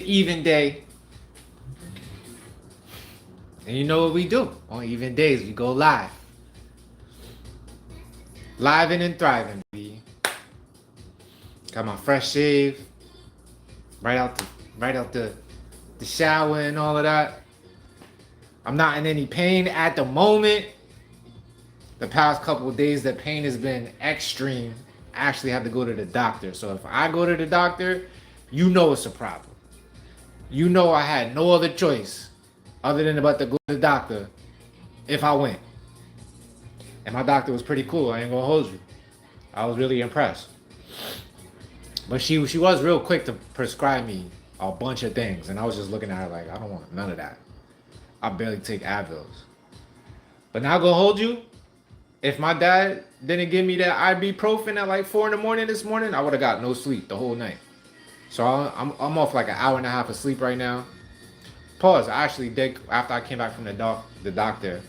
Even day. And you know what we do on even days? We go live. Living and thriving, B. Got my fresh shave. Right out the right out the shower and all of that. I'm not in any pain at the moment. The past couple of days the pain has been extreme. I actually have to go to the doctor. So if I go to the doctor, you know it's a problem. You know I had no other choice other than about to go to the doctor if I went. And my doctor was pretty cool. I ain't gonna hold you. I was really impressed. But she was real quick to prescribe me a bunch of things, and I was just looking at her like, I don't want none of that. I barely take Advils. But now gonna hold you. If my dad didn't give me that ibuprofen at like 4 in the morning this morning, I would have got no sleep the whole night. So I'm off like an hour and a half of sleep right now. Pause. I actually did after I came back from the doctor.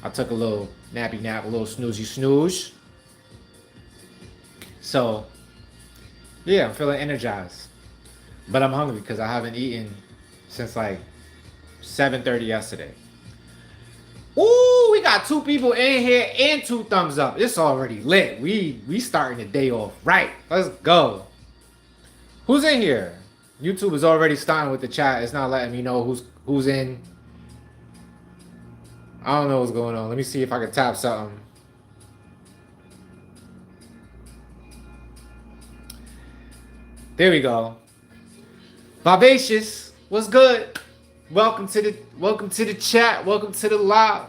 I took a little nappy nap, a little snoozy snooze. So yeah, I'm feeling energized, but I'm hungry because I haven't eaten since like 7:30 yesterday. Ooh, we got 2 people in here and 2 thumbs up. It's already lit. We starting the day off right. Let's go. Who's in here? YouTube is already starting with the chat. It's not letting me know who's in. I don't know what's going on. Let me see if I can tap something. There we go. Vivacious, what's good? Welcome to the chat. Welcome to the live.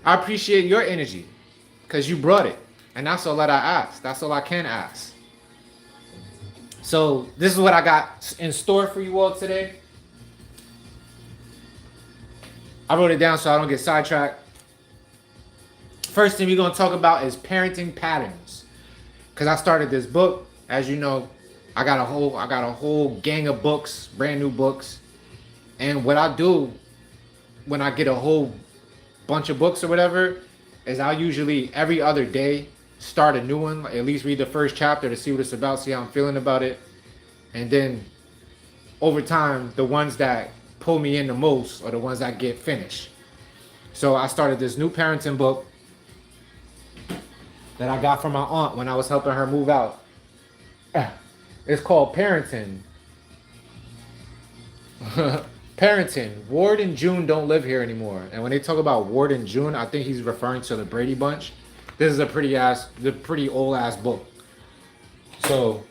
I appreciate your energy because you brought it, and that's all that I ask. That's all I can ask. So this is what I got in store for you all today. I wrote it down so I don't get sidetracked. First thing we're gonna talk about is parenting patterns, because I started this book. As you know, I got a whole gang of books, brand new books. And what I do when I get a whole bunch of books or whatever is I'll usually every other day start a new one, at least read the first chapter to see what it's about, see how I'm feeling about it. And then over time, the ones that pull me in the most are the ones that get finished. So I started this new parenting book that I got from my aunt when I was helping her move out. It's called Parenting. Parenting. Ward and June don't live here anymore. And when they talk about Ward and June, I think he's referring to the Brady Bunch. This is a pretty old ass book. So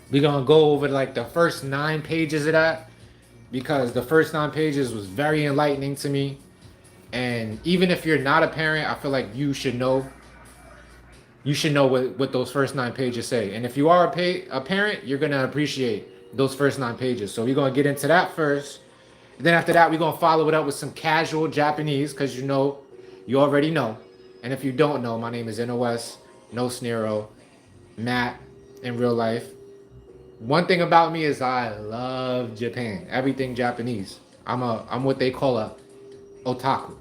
we're gonna go over like the first 9 pages of that, because the first 9 pages was very enlightening to me. And even if you're not a parent, I feel like you should know. You should know what those first 9 pages say. And if you are a parent, you're gonna appreciate those first 9 pages. So we're gonna get into that first. And then after that, we're gonna follow it up with some casual Japanese, because you already know. And if you don't know, my name is NOS, no Snero, Matt in real life. One thing about me is I love Japan. Everything Japanese. I'm what they call a otaku.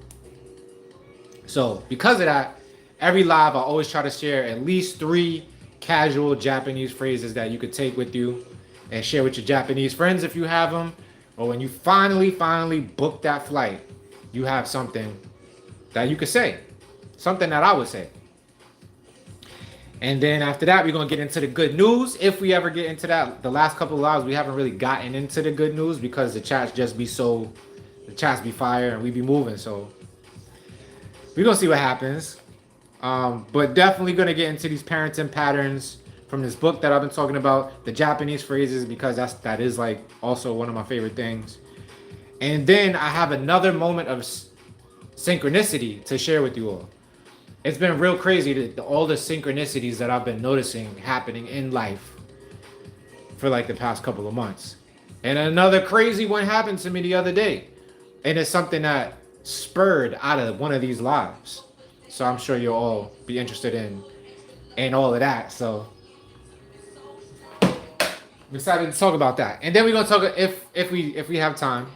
So because of that, every live I always try to share at least 3 casual Japanese phrases that you could take with you and share with your Japanese friends if you have them. Or when you finally book that flight, you have something that you could say. Something that I would say. And then after that, we're going to get into the good news. If we ever get into that, the last couple of lives, we haven't really gotten into the good news because the chats be fire and we be moving. So we're going to see what happens. But definitely going to get into these parenting patterns from this book that I've been talking about, the Japanese phrases, because that is like also one of my favorite things. And then I have another moment of synchronicity to share with you all. It's been real crazy, all the synchronicities that I've been noticing happening in life for like the past couple of months. And another crazy one happened to me the other day. And it's something that spurred out of one of these lives. So I'm sure you'll all be interested in all of that. So I'm excited to talk about that. And then we're gonna talk if we have time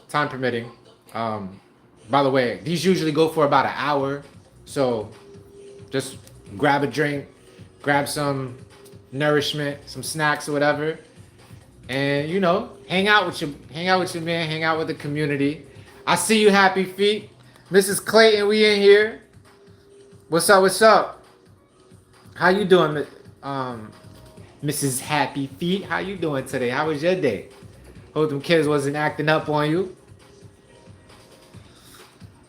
permitting. By the way, these usually go for about an hour. So just grab a drink, grab some nourishment, some snacks or whatever, and you know, hang out with your man, hang out with the community. I see you, Happy Feet. Mrs. Clayton, we in here. What's up? What's up? How you doing, Mrs. Happy Feet? How you doing today? How was your day? Hope them kids wasn't acting up on you.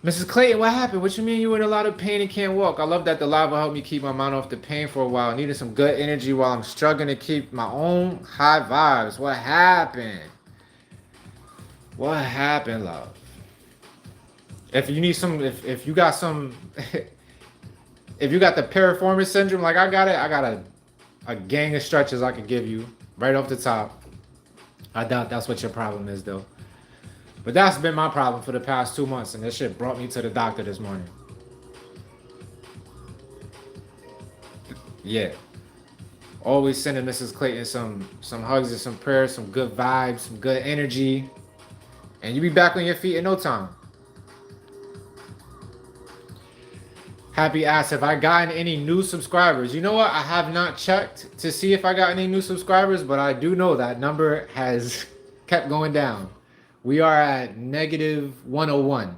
Mrs. Clayton, what happened? What you mean you in a lot of pain and can't walk? I love that the lava helped me keep my mind off the pain for a while. I needed some good energy while I'm struggling to keep my own high vibes. What happened? What happened, love? If you need some, if you got some, if you got the piriformis syndrome like I got it, I got a gang of stretches I could give you right off the top. I doubt that's what your problem is though. But that's been my problem for the past 2 months, and this shit brought me to the doctor this morning. Yeah. Always sending Mrs. Clayton some hugs and some prayers, some good vibes, some good energy. And you be back on your feet in no time. Happy asked, have I gotten any new subscribers? You know what? I have not checked to see if I got any new subscribers, but I do know that number has kept going down. We are at negative 101.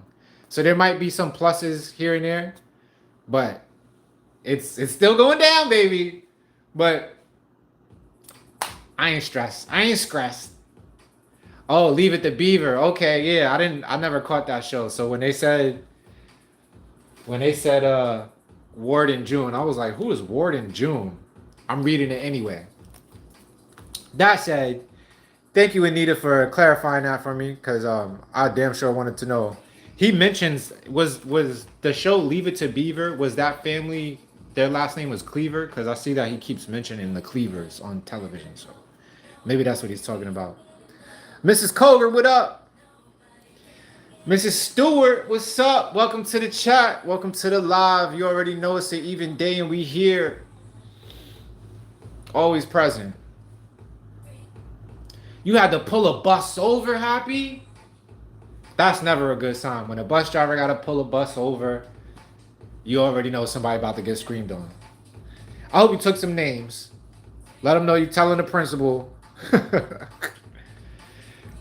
So there might be some pluses here and there, but it's still going down, baby. But I ain't stressed. I ain't stressed. Oh, Leave It to Beaver. Okay, yeah, I never caught that show. So when they said Ward in June, I was like, who is Ward in June? I'm reading it anyway. That said, thank you, Anita, for clarifying that for me, because I damn sure wanted to know. He mentions, was the show Leave It to Beaver, was that family, their last name was Cleaver? Because I see that he keeps mentioning the Cleavers on television, so maybe that's what he's talking about. Mrs. Koger, what up? Mrs. Stewart, what's up? Welcome to the chat. Welcome to the live. You already know it's an even day and we here. Always present. You had to pull a bus over, Happy? That's never a good sign. When a bus driver got to pull a bus over, you already know somebody about to get screamed on. I hope you took some names. Let them know you're telling the principal.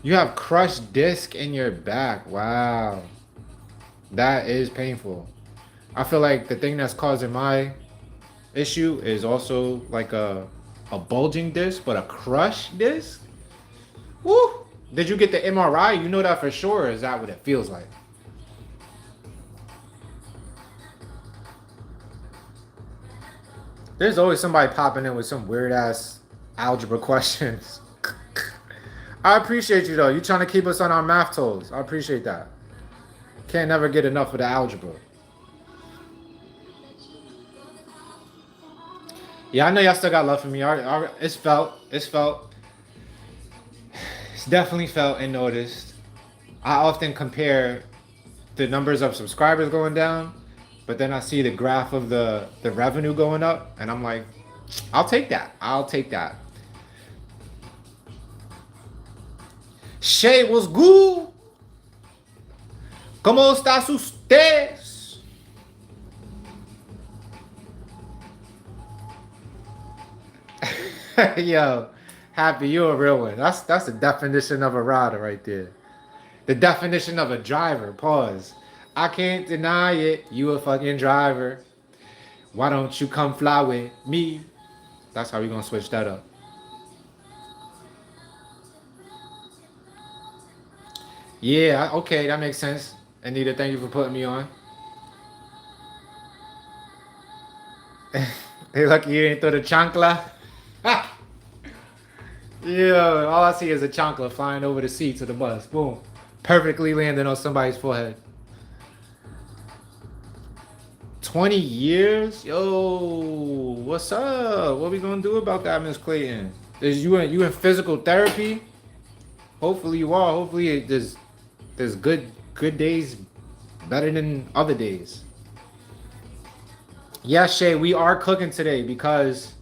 You have crushed disc in your back. Wow. That is painful. I feel like the thing that's causing my issue is also like a bulging disc, but a crushed disc? Woo! Did you get the MRI? You know that for sure, or is that what it feels like? There's always somebody popping in with some weird ass algebra questions. I appreciate you though. You trying to keep us on our math toes. I appreciate that. Can't never get enough of the algebra. Yeah, I know y'all still got love for me. It's felt. It's definitely felt and noticed. I often compare the numbers of subscribers going down, but then I see the graph of the revenue going up, and I'm like, I'll take that. I'll take that. Shay, what's good? ¿Cómo estás ustedes? Yo, Happy, you're a real one. That's the definition of a rider right there. The definition of a driver. Pause. I can't deny it. You a fucking driver. Why don't you come fly with me? That's how we gonna switch that up. Yeah, okay, that makes sense. Anita, thank you for putting me on. Hey, lucky you ain't throw the chancla. Yeah, all I see is a chancla flying over the seats of the bus. Boom. Perfectly landing on somebody's forehead. 20 years? Yo, what's up? What we gonna do about that, Miss Clayton? Is you in physical therapy? Hopefully you are. Hopefully there's good days better than other days. Yes, Shay, we are cooking today because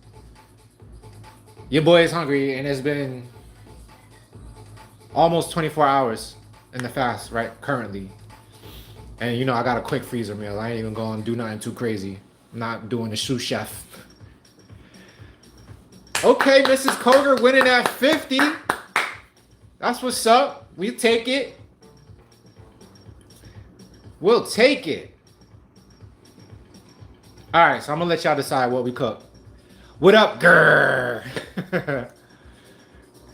your boy is hungry and it's been almost 24 hours in the fast, right, currently. And you know, I got a quick freezer meal. I ain't even going to do nothing too crazy. I'm not doing the sous chef. Okay, Mrs. Koger winning at 50. That's what's up. We take it. We'll take it. All right, so I'm gonna let y'all decide what we cook. What up, grrr?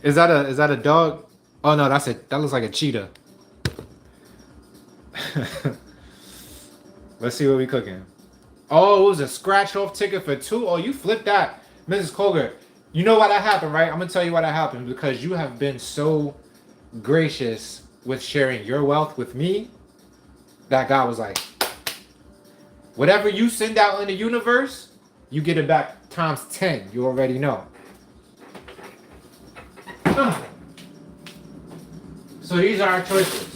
Is that a dog? Oh no, that looks like a cheetah. Let's see what we cooking. Oh, it was a scratch off ticket for 2. Oh, you flipped that, Mrs. Colger. You know why that happened, right? I'm gonna tell you why that happened, because you have been so gracious with sharing your wealth with me that God was like, whatever you send out in the universe, you get it back times 10. You already know. So these are our choices.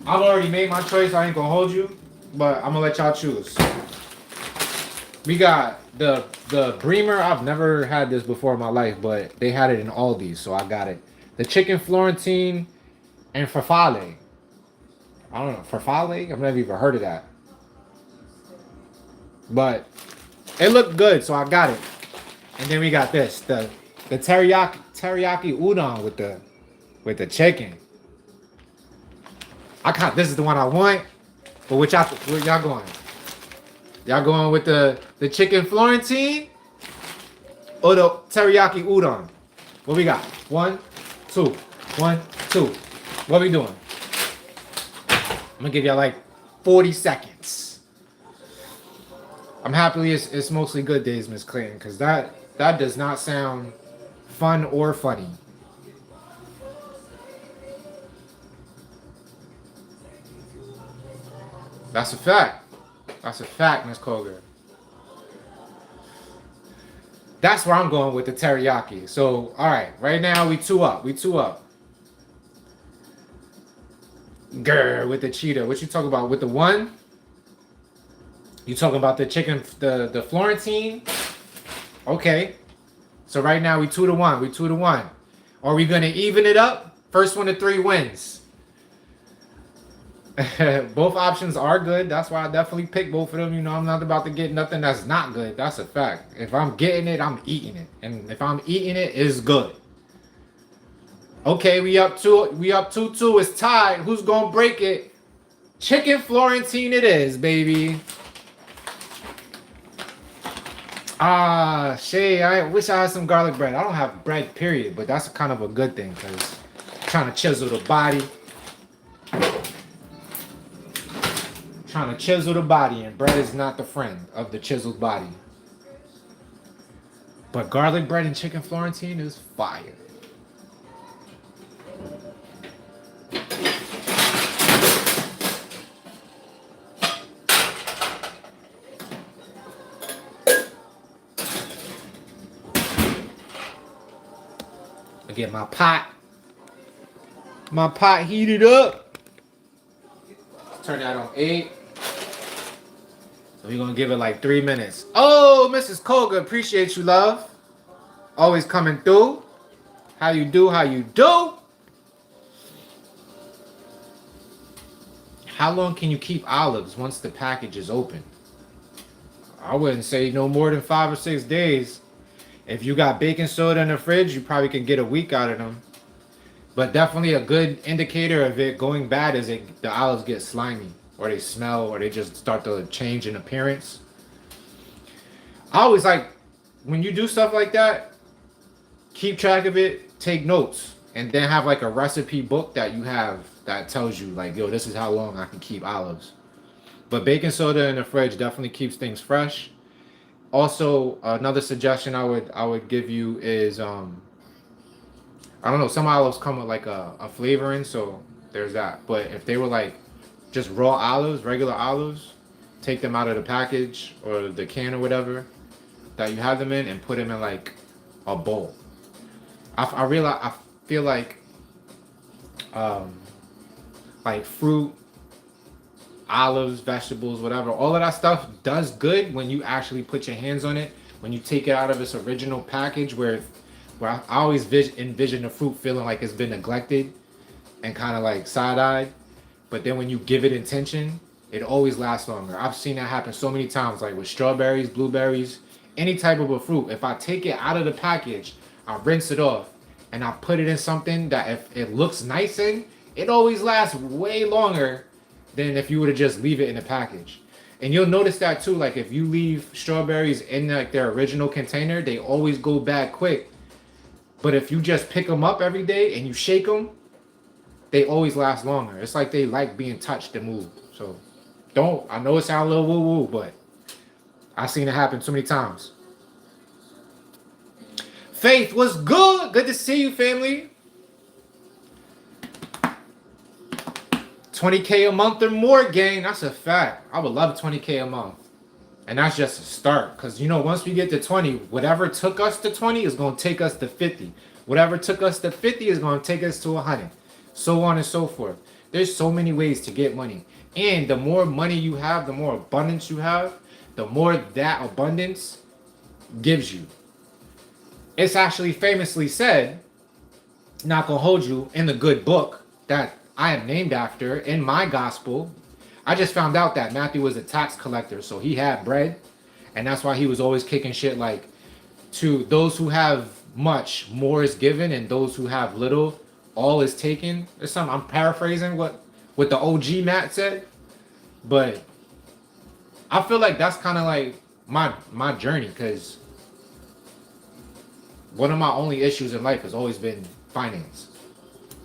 I've already made my choice. I ain't gonna hold you, but I'm gonna let y'all choose. We got the Bremer. I've never had this before in my life, but they had it in Aldi's, so I got it. The chicken Florentine and farfalle. I don't know, farfalle? I've never even heard of that. But it looked good, so I got it. And then we got this, the teriyaki udon with the chicken. This is the one I want. But where y'all going? Y'all going with the chicken Florentine or the teriyaki udon? What we got? 1, 2. 1, 2. What we doing? I'm gonna give y'all like 40 seconds. I'm happily it's mostly good days, Miss Clinton, because that does not sound fun or funny. That's a fact. That's a fact, Miss Colger. That's where I'm going with the teriyaki. So, all right, right now we 2 up. Grr, with the cheetah. What you talking about? With the 1? You talking about the chicken, the Florentine? Okay. So right now we 2-1. Are we gonna even it up? First 1 to 3 wins. Both options are good. That's why I definitely pick both of them. You know, I'm not about to get nothing that's not good. That's a fact. If I'm getting it, I'm eating it. And if I'm eating it, it's good. Okay, we up 2-2. It's tied. Who's gonna break it? Chicken Florentine it is, baby. Shay, I wish I had some garlic bread. I don't have bread, period, but that's kind of a good thing because I'm trying to chisel the body. And bread is not the friend of the chiseled body. But garlic bread and chicken Florentine is fire. I get my pot heated up. Turn that on 8. So we're gonna give it like 3 minutes. Oh, Mrs. Colga, appreciate you, love. Always coming through. How you do? How long can you keep olives once the package is open? I wouldn't say no more than 5 or 6 days. If you got baking soda in the fridge, you probably can get a week out of them. But definitely a good indicator of it going bad is the olives get slimy, or they smell, or they just start to change in appearance. I always like, when you do stuff like that, keep track of it, take notes, and then have like a recipe book that you have that tells you like, yo, this is how long I can keep olives. But baking soda in the fridge definitely keeps things fresh. Also, another suggestion I would give you is I don't know, some olives come with like a flavoring, so there's that. But if they were like just raw olives, regular olives, take them out of the package or the can or whatever that you have them in and put them in like a bowl. I feel like fruit, olives, vegetables, whatever, all of that stuff does good when you actually put your hands on it, when you take it out of its original package, where I always envision the fruit feeling like it's been neglected and kind of like side-eyed, but then when you give it intention, it always lasts longer. I've seen that happen so many times, like with strawberries, blueberries, any type of a fruit. If I take it out of the package, I rinse it off, and I put it in something that if it looks nice in, it always lasts way longer than if you were to just leave it in a package. And you'll notice that too, like if you leave strawberries in like their original container, they always go bad quick. But if you just pick them up every day and you shake them, they always last longer. It's like they like being touched and moved. So I know it sounds a little woo-woo, but I've seen it happen too many times. Faith, what's good? Good to see you, family. 20K a month or more, gang. That's a fact. I would love 20K a month. And that's just a start. Because, you know, once we get to 20, whatever took us to 20 is going to take us to 50. Whatever took us to 50 is going to take us to 100. So on and so forth. There's so many ways to get money. And the more money you have, the more abundance you have, the more that abundance gives you. It's actually famously said, not going to hold you, in the good book that I am named after in my gospel. I just found out that Matthew was a tax collector, so he had bread, and that's why he was always kicking shit like, to those who have much, more is given, and those who have little, all is taken. It's something, I'm paraphrasing what the OG Matt said, but I feel like that's kind of like my journey, because one of my only issues in life has always been finance.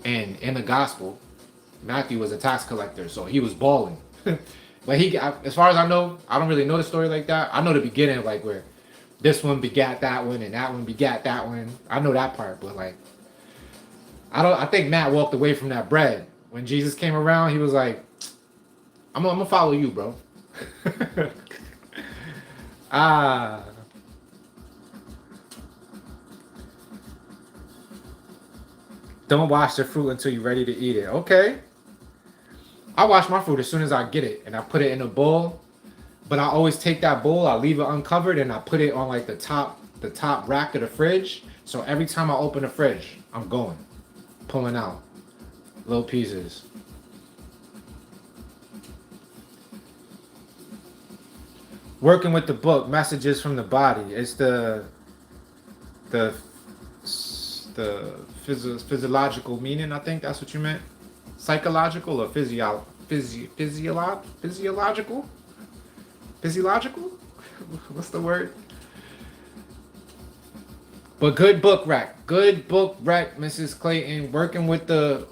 And in the gospel, Matthew was a tax collector, so he was balling. But as far as I know, I don't really know the story like that. I know the beginning, like where this one begat that one and that one begat that one. I know that part, but like, I think Matt walked away from that bread. When Jesus came around, he was like, I'm gonna follow you, bro. Don't wash the fruit until you're ready to eat it. Okay. I wash my fruit as soon as I get it, and I put it in a bowl. But I always take that bowl, I leave it uncovered, and I put it on like the top rack of the fridge. So every time I open the fridge, I'm pulling out little pieces. Working with the book, Messages from the Body. It's the physiological meaning. I think that's what you meant. Psychological or physiological? What's the word? But good book rack, Mrs. Clayton. Working with the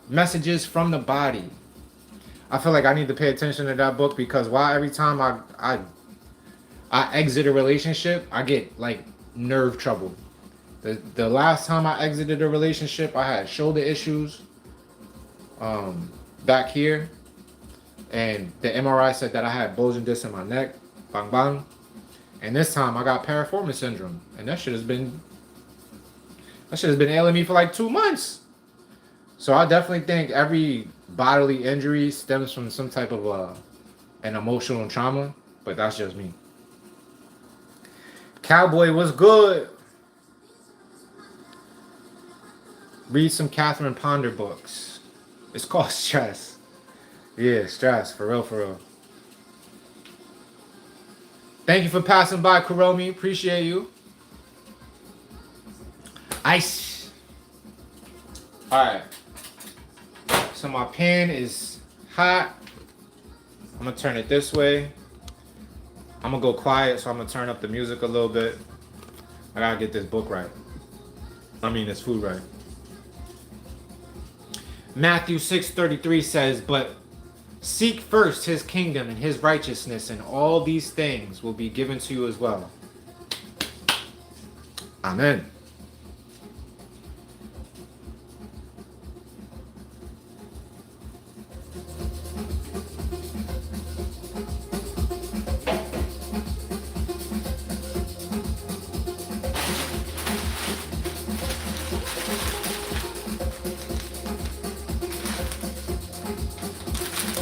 messages from the body. I feel like I need to pay attention to that book, because every time I exit a relationship, I get like nerve trouble. The last time I exited a relationship, I had shoulder issues back here, and the MRI said that I had bulging disc in my neck, bang bang. And this time I got piriformis syndrome, and that shit has been ailing me for like 2 months. So I definitely think every bodily injury stems from some type of an emotional trauma, but that's just me. Cowboy, what's good? Read some Catherine Ponder books. It's called Stress. Yeah, Stress. For real. Thank you for passing by, Kuromi. Appreciate you. Ice. Alright. So my pan is hot. I'm going to turn it this way. I'm going to go quiet, so I'm going to turn up the music a little bit. I got to get this book right. This food right. Matthew 6:33 says, but seek first his kingdom and his righteousness, and all these things will be given to you as well. Amen.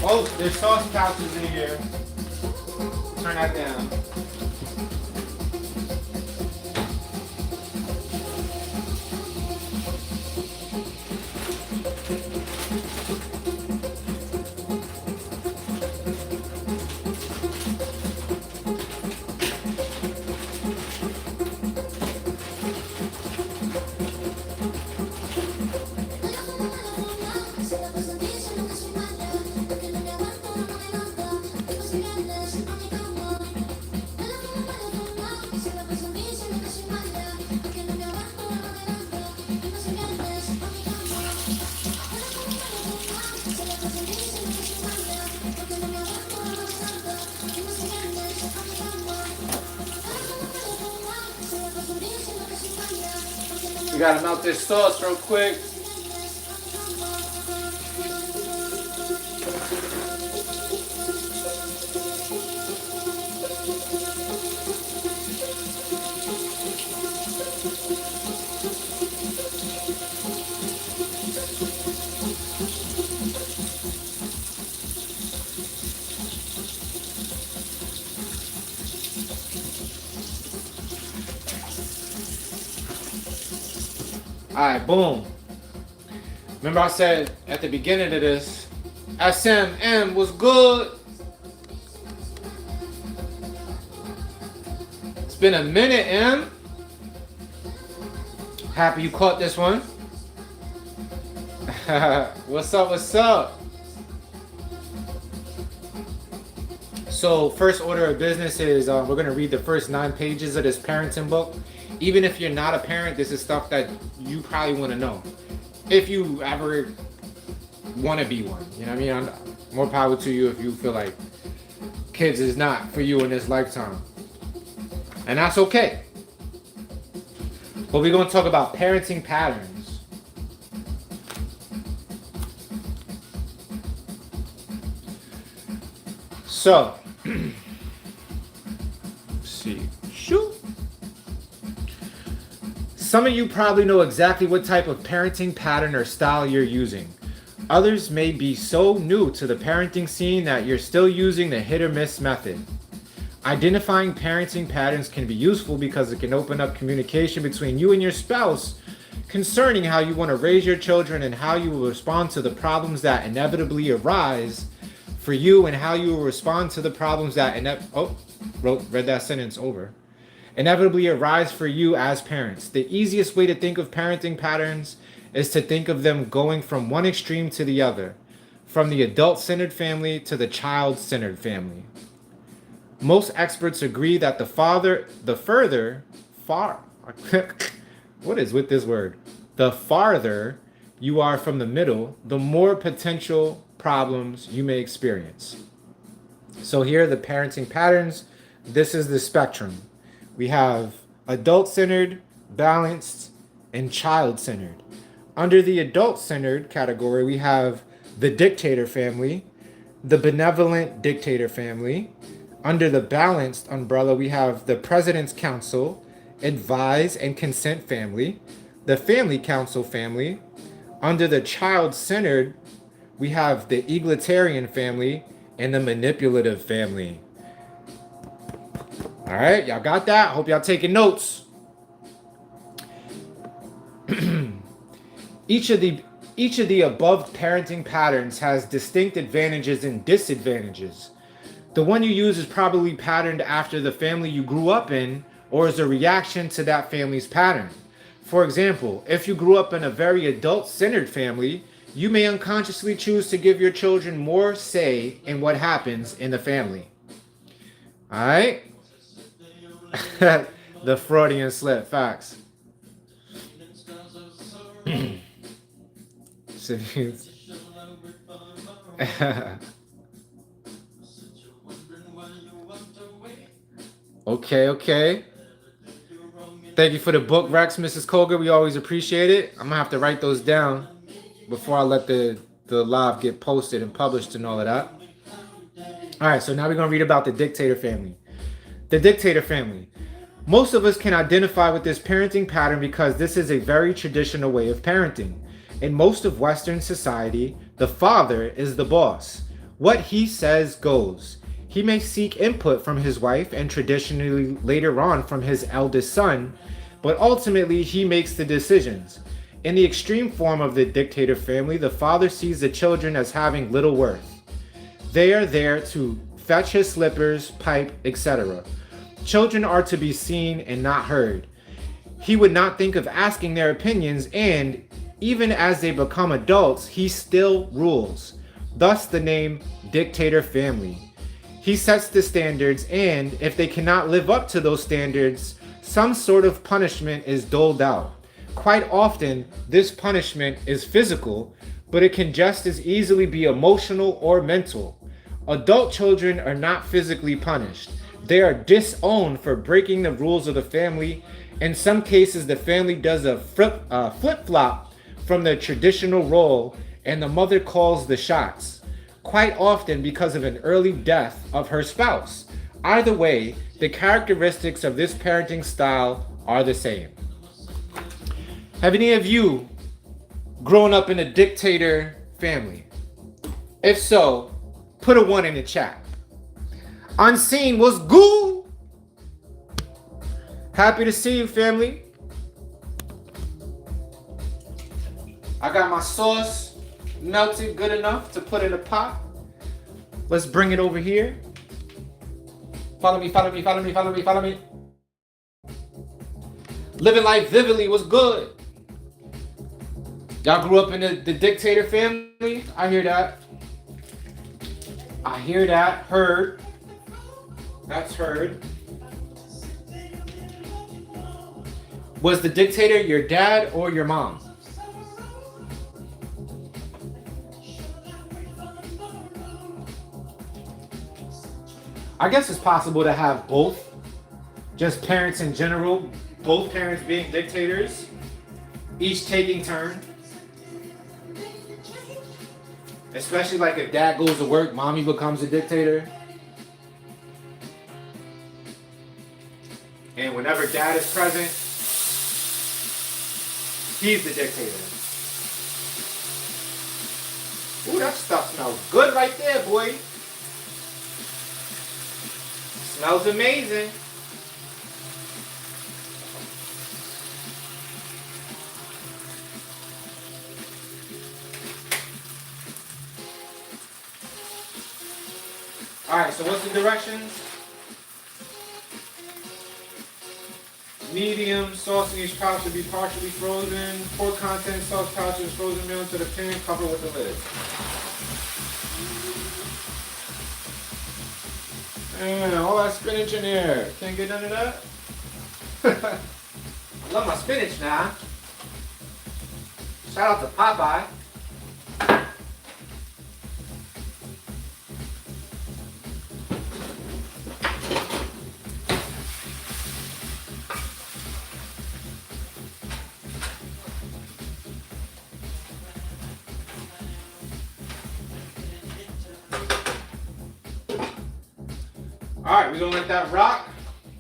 Oh, there's sauce pouches in here. Turn that down. gotta melt this sauce real quick. Alright, boom. Remember I said at the beginning of this, SMM was good. It's been a minute, M. Happy you caught this one. What's up, what's up? So first order of business is we're going to read the first 9 pages of this parenting book. Even if you're not a parent, this is stuff that you probably want to know. If you ever want to be one. You know what I mean? More power to you if you feel like kids is not for you in this lifetime. And that's okay. But we're going to talk about parenting patterns. So, let's see. Shoot. Some of you probably know exactly what type of parenting pattern or style you're using. Others may be so new to the parenting scene that you're still using the hit or miss method. Identifying parenting patterns can be useful because it can open up communication between you and your spouse concerning how you want to raise your children and how you will respond to the problems that inevitably arise for you and how you will respond to the problems that read that sentence over. Inevitably arise for you as parents. The easiest way to think of parenting patterns is to think of them going from one extreme to the other, from the adult-centered family to the child-centered family. Most experts agree that the farther you are from the middle, the more potential problems you may experience. So here are the parenting patterns. This is the spectrum. We have adult-centered, balanced, and child-centered. Under the adult-centered category, we have the dictator family, the benevolent dictator family. Under the balanced umbrella, we have the president's council, advise and consent family, the family council family. Under the child-centered, we have the egalitarian family and the manipulative family. All right, y'all got that? Hope y'all taking notes. Each of the above parenting patterns has distinct advantages and disadvantages. The one you use is probably patterned after the family you grew up in or is a reaction to that family's pattern. For example, if you grew up in a very adult-centered family, you may unconsciously choose to give your children more say in what happens in the family. All right? The Freudian slip, facts. Okay. Thank you for the book, Rex, Mrs. Koger. We always appreciate it. I'm gonna have to write those down before I let the live get posted and published and all of that. All right, so now we're gonna read about the dictator family. The dictator family. Most of us can identify with this parenting pattern because this is a very traditional way of parenting. In most of Western society, the father is the boss. What he says goes. He may seek input from his wife and traditionally later on from his eldest son, but ultimately he makes the decisions. In the extreme form of the dictator family, the father sees the children as having little worth. They are there to fetch his slippers, pipe, etc. Children are to be seen and not heard. He would not think of asking their opinions, and even as they become adults, he still rules. Thus the name dictator family. He sets the standards, and if they cannot live up to those standards, some sort of punishment is doled out. Quite often, this punishment is physical, but it can just as easily be emotional or mental. Adult children are not physically punished. They are disowned for breaking the rules of the family. In some cases, the family does a flip-flop from the traditional role, and the mother calls the shots, quite often because of an early death of her spouse. Either way, the characteristics of this parenting style are the same. Have any of you grown up in a dictator family? If so, put a 1 in the chat. Unseen was good. Happy to see you, family. I got my sauce melted good enough to put in a pot. Let's bring it over here. Follow me, follow me, follow me, follow me, follow me. Living life vividly was good. Y'all grew up in the dictator family? I hear that. I hear that. Heard. That's heard. Was the dictator your dad or your mom? I guess it's possible to have both. Just parents in general, both parents being dictators, each taking turn. Especially like if dad goes to work, mommy becomes a dictator. And whenever dad is present, he's the dictator. Ooh, that stuff smells good right there, boy. Smells amazing. Alright, so what's the directions? Medium, sauce in each pouch to be partially frozen. Pork content, sauce pouches, frozen meal into the pan, cover with the lid. Man, all that spinach in there. Can't get none of that? I love my spinach now. Shout out to Popeye. Alright, we're gonna let that rock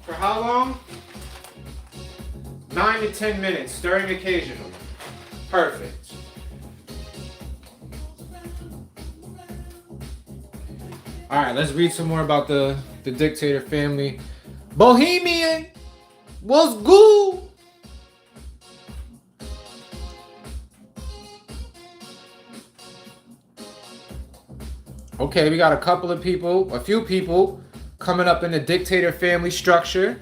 for how long? 9 to 10 minutes, stirring occasionally. Perfect. Alright, let's read some more about the dictator family. Bohemian was good. Okay, we got a few people coming up in the dictator family structure.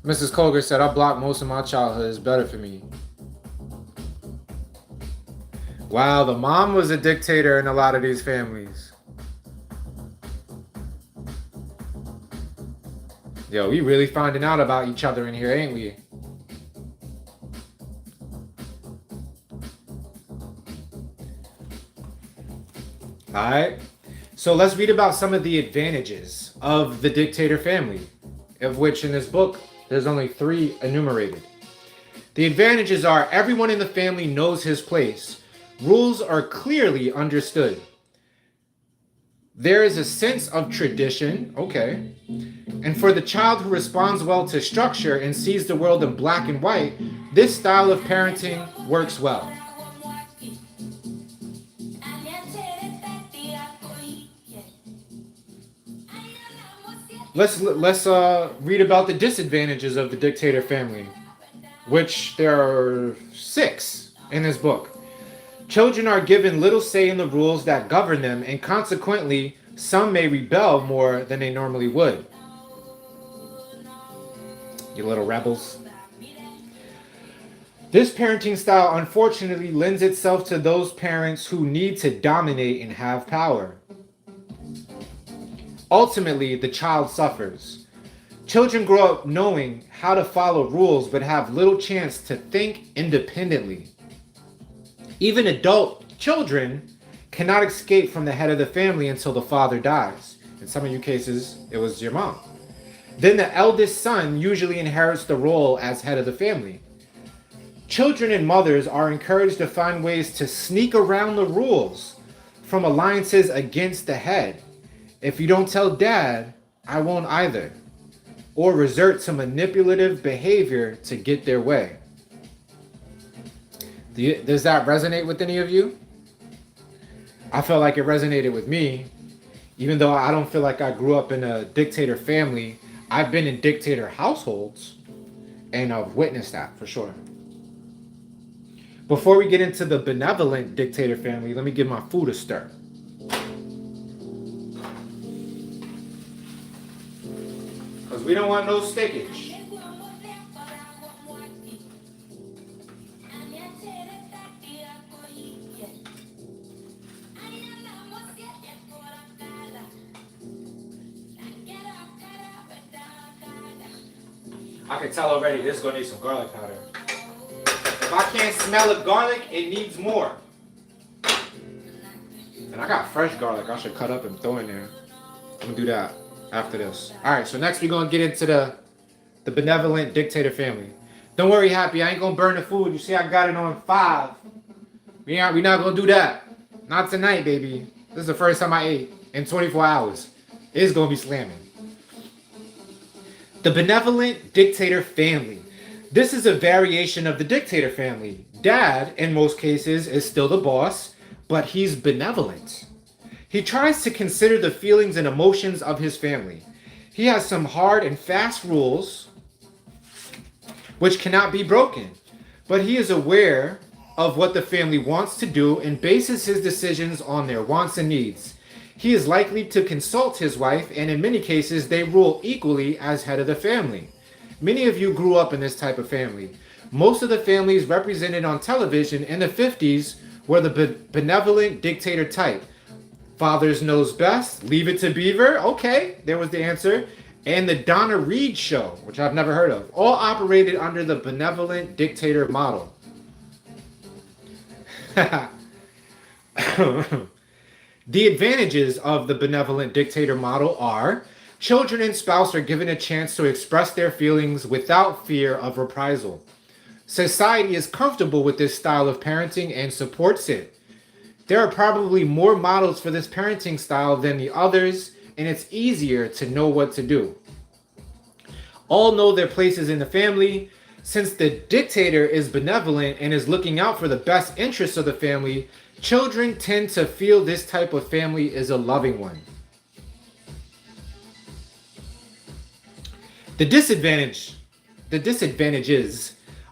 Mrs. Colger said, I blocked most of my childhood. It's better for me. Wow, the mom was a dictator in a lot of these families. Yo, we really finding out about each other in here, ain't we? Alright, so let's read about some of the advantages of the dictator family, of which in this book, there's only 3 enumerated. The advantages are everyone in the family knows his place. Rules are clearly understood. There is a sense of tradition, okay. And for the child who responds well to structure and sees the world in black and white, this style of parenting works well. Let's read about the disadvantages of the dictator family, which there are 6 in this book. Children are given little say in the rules that govern them, and consequently, some may rebel more than they normally would. You little rebels. This parenting style unfortunately lends itself to those parents who need to dominate and have power. Ultimately, the child suffers. Children grow up knowing how to follow rules but have little chance to think independently. Even adult children cannot escape from the head of the family until the father dies. In some of you cases, it was your mom. Then the eldest son usually inherits the role as head of the family. Children and mothers are encouraged to find ways to sneak around the rules from alliances against the head. If you don't tell dad, I won't either. Or resort to manipulative behavior to get their way. Does that resonate with any of you? I felt like it resonated with me. Even though I don't feel like I grew up in a dictator family, I've been in dictator households and I've witnessed that for sure. Before we get into the benevolent dictator family, let me give my food a stir. Because we don't want no stickage. I can tell already this is going to need some garlic powder. If I can't smell the garlic, it needs more. And I got fresh garlic I should cut up and throw in there. I'm going to do that after this. Alright, so next we're going to get into the benevolent dictator family. Don't worry, Happy, I ain't going to burn the food. You see I got it on 5. We're not going to do that. Not tonight, baby. This is the first time I ate in 24 hours. It's going to be slamming. The benevolent dictator family. This is a variation of the dictator family. Dad, in most cases, is still the boss, but he's benevolent. He tries to consider the feelings and emotions of his family. He has some hard and fast rules, which cannot be broken, but he is aware of what the family wants to do and bases his decisions on their wants and needs. He is likely to consult his wife, and in many cases, they rule equally as head of the family. Many of you grew up in this type of family. Most of the families represented on television in the 50s were the benevolent dictator type. Fathers knows best, Leave It to Beaver, okay, there was the answer, and the Donna Reed Show, which I've never heard of, all operated under the benevolent dictator model. The advantages of the benevolent dictator model are children and spouse are given a chance to express their feelings without fear of reprisal. Society is comfortable with this style of parenting and supports it. There are probably more models for this parenting style than the others, and it's easier to know what to do. All know their places in the family. Since the dictator is benevolent and is looking out for the best interests of the family, children tend to feel this type of family is a loving one. The disadvantages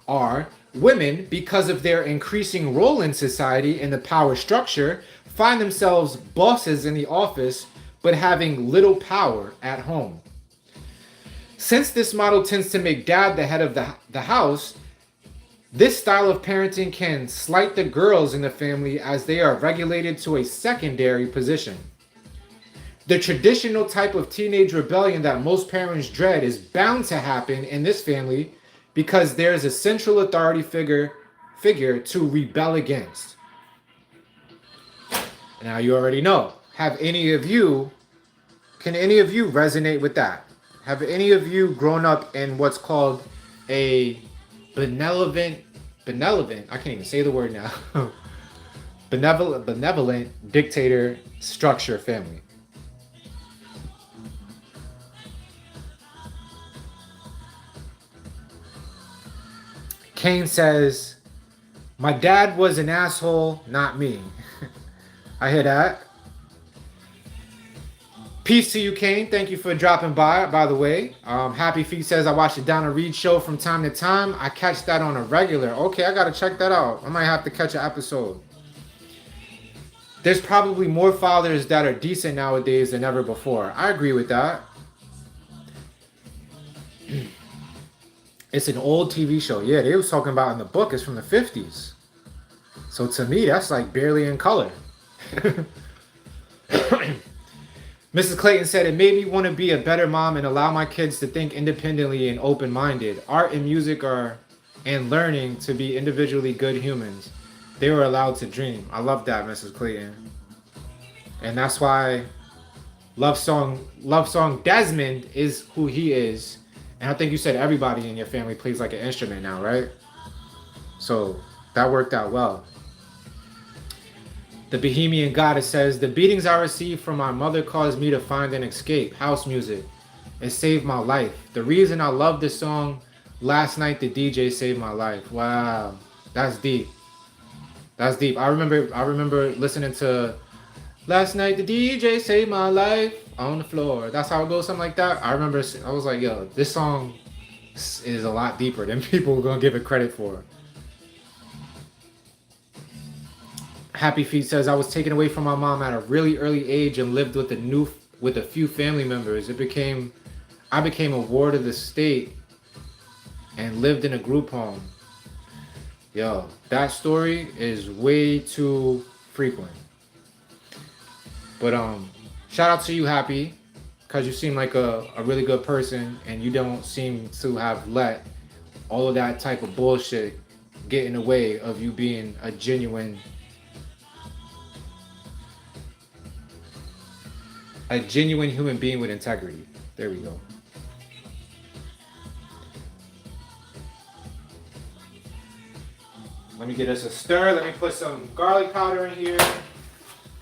are women, because of their increasing role in society and the power structure, find themselves bosses in the office but having little power at home. Since this model tends to make dad the head of the house, this style of parenting can slight the girls in the family as they are relegated to a secondary position. The traditional type of teenage rebellion that most parents dread is bound to happen in this family because there's a central authority figure to rebel against. Now you already know. Can any of you resonate with that? Have any of you grown up in what's called a benevolent, I can't even say the word now. benevolent dictator structure family? Kane says, my dad was an asshole, not me. I hear that. Peace to you, Kane. Thank you for dropping by the way. Happy Feet says, I watch the Donna Reed Show from time to time. I catch that on a regular. Okay, I got to check that out. I might have to catch an episode. There's probably more fathers that are decent nowadays than ever before. I agree with that. It's an old TV show. Yeah, they was talking about in the book. It's from the 50s. So to me, that's like barely in color. Mrs. Clayton said, it made me want to be a better mom and allow my kids to think independently and open-minded. Art and music and learning to be individually good humans. They were allowed to dream. I love that, Mrs. Clayton. And that's why Love Song Desmond is who he is. And I think you said everybody in your family plays like an instrument now, right? So that worked out well. The Bohemian Goddess says, the beatings I received from my mother caused me to find an escape. House music. It saved my life. The reason I love this song, last night the DJ saved my life. Wow. That's deep. That's deep. I remember listening to last night the DJ saved my life on the floor. That's how it goes, something like that. I remember I was like, yo, this song is a lot deeper than people are gonna give it credit for. Happy Feet says, I was taken away from my mom at a really early age and lived with a few family members. I became a ward of the state and lived in a group home. Yo, that story is way too frequent. But shout out to you, Happy, because you seem like a really good person and you don't seem to have let all of that type of bullshit get in the way of you being a genuine human being with integrity. There we go. Let me get us a stir. Let me put some garlic powder in here.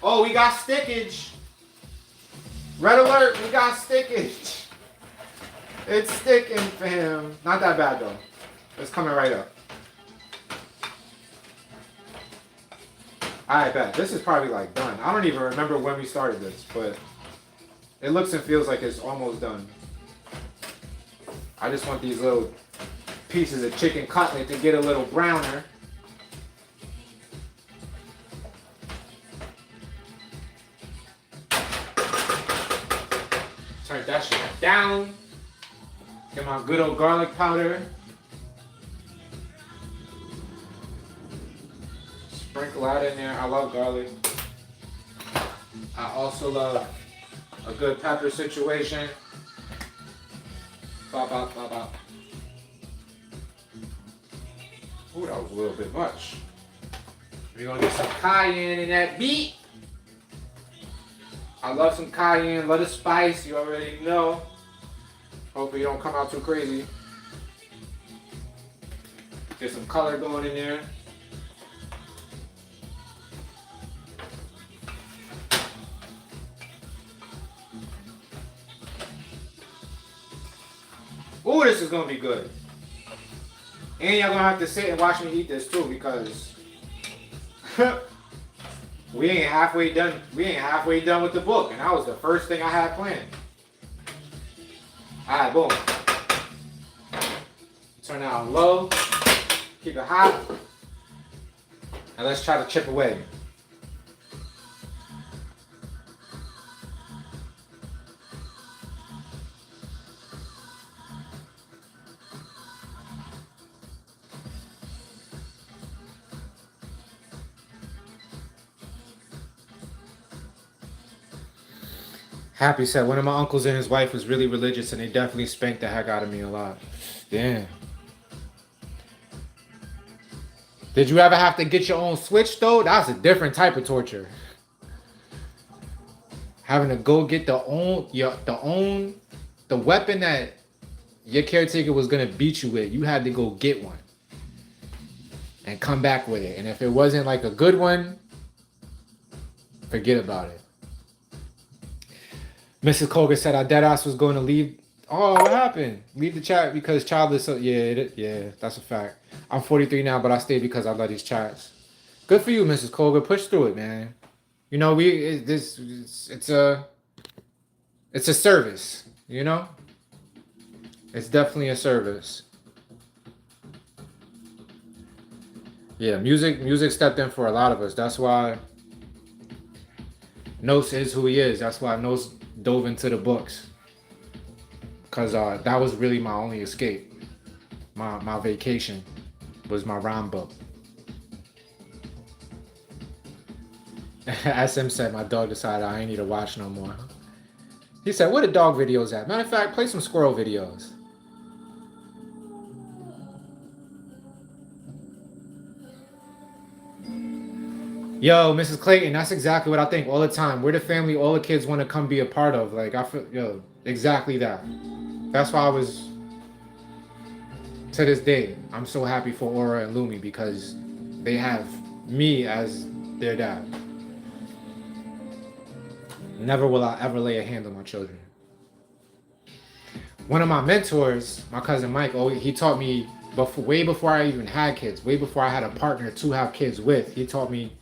Oh, we got stickage. Red alert, we got stickage. It's sticking, fam. Not that bad though. It's coming right up. I bet. This is probably like done. I don't even remember when we started this, but it looks and feels like it's almost done. I just want these little pieces of chicken cutlet to get a little browner. Turn that shit down. Get my good old garlic powder. Sprinkle that in there. I love garlic. I also love a good pepper situation. Bop, bop, bop, bop. Ooh, that was a little bit much. We're gonna get some cayenne in that beet. I love some cayenne, love the spice, you already know. Hopefully you don't come out too crazy. Get some color going in there. Ooh, this is gonna be good. And y'all gonna have to sit and watch me eat this too, because we ain't halfway done. We ain't halfway done with the book, and that was the first thing I had planned. All right, boom. Turn it on low. Keep it hot, and let's try to chip away. Happy said, one of my uncles and his wife was really religious and they definitely spanked the heck out of me a lot. Damn. Did you ever have to get your own switch though? That was a different type of torture. Having to go get the weapon that your caretaker was gonna beat you with, you had to go get one. And come back with it. And if it wasn't like a good one, forget about it. Mrs. Koga said, I deadass was going to leave. Oh, what happened? Leave the chat because childless. Yeah, that's a fact. I'm 43 now, but I stayed because I love these chats. Good for you, Mrs. Koga. Push through it, man. You know, it's a service, you know? It's definitely a service. Yeah, music stepped in for a lot of us. That's why Nos is who he is. That's why Nos dove into the books, because that was really my only escape. My vacation was my rhyme book. SM said my dog decided I ain't need to watch no more. He said, where the dog videos at? Matter of fact, play some squirrel videos. Yo, Mrs. Clayton, that's exactly what I think all the time. We're the family all the kids want to come be a part of. Like I feel, yo, exactly that. That's why I was to this day. I'm so happy for Aura and Lumi because they have me as their dad. Never will I ever lay a hand on my children. One of my mentors, my cousin Mike, oh, he taught me before, way before I even had kids, way before I had a partner to have kids with. He taught me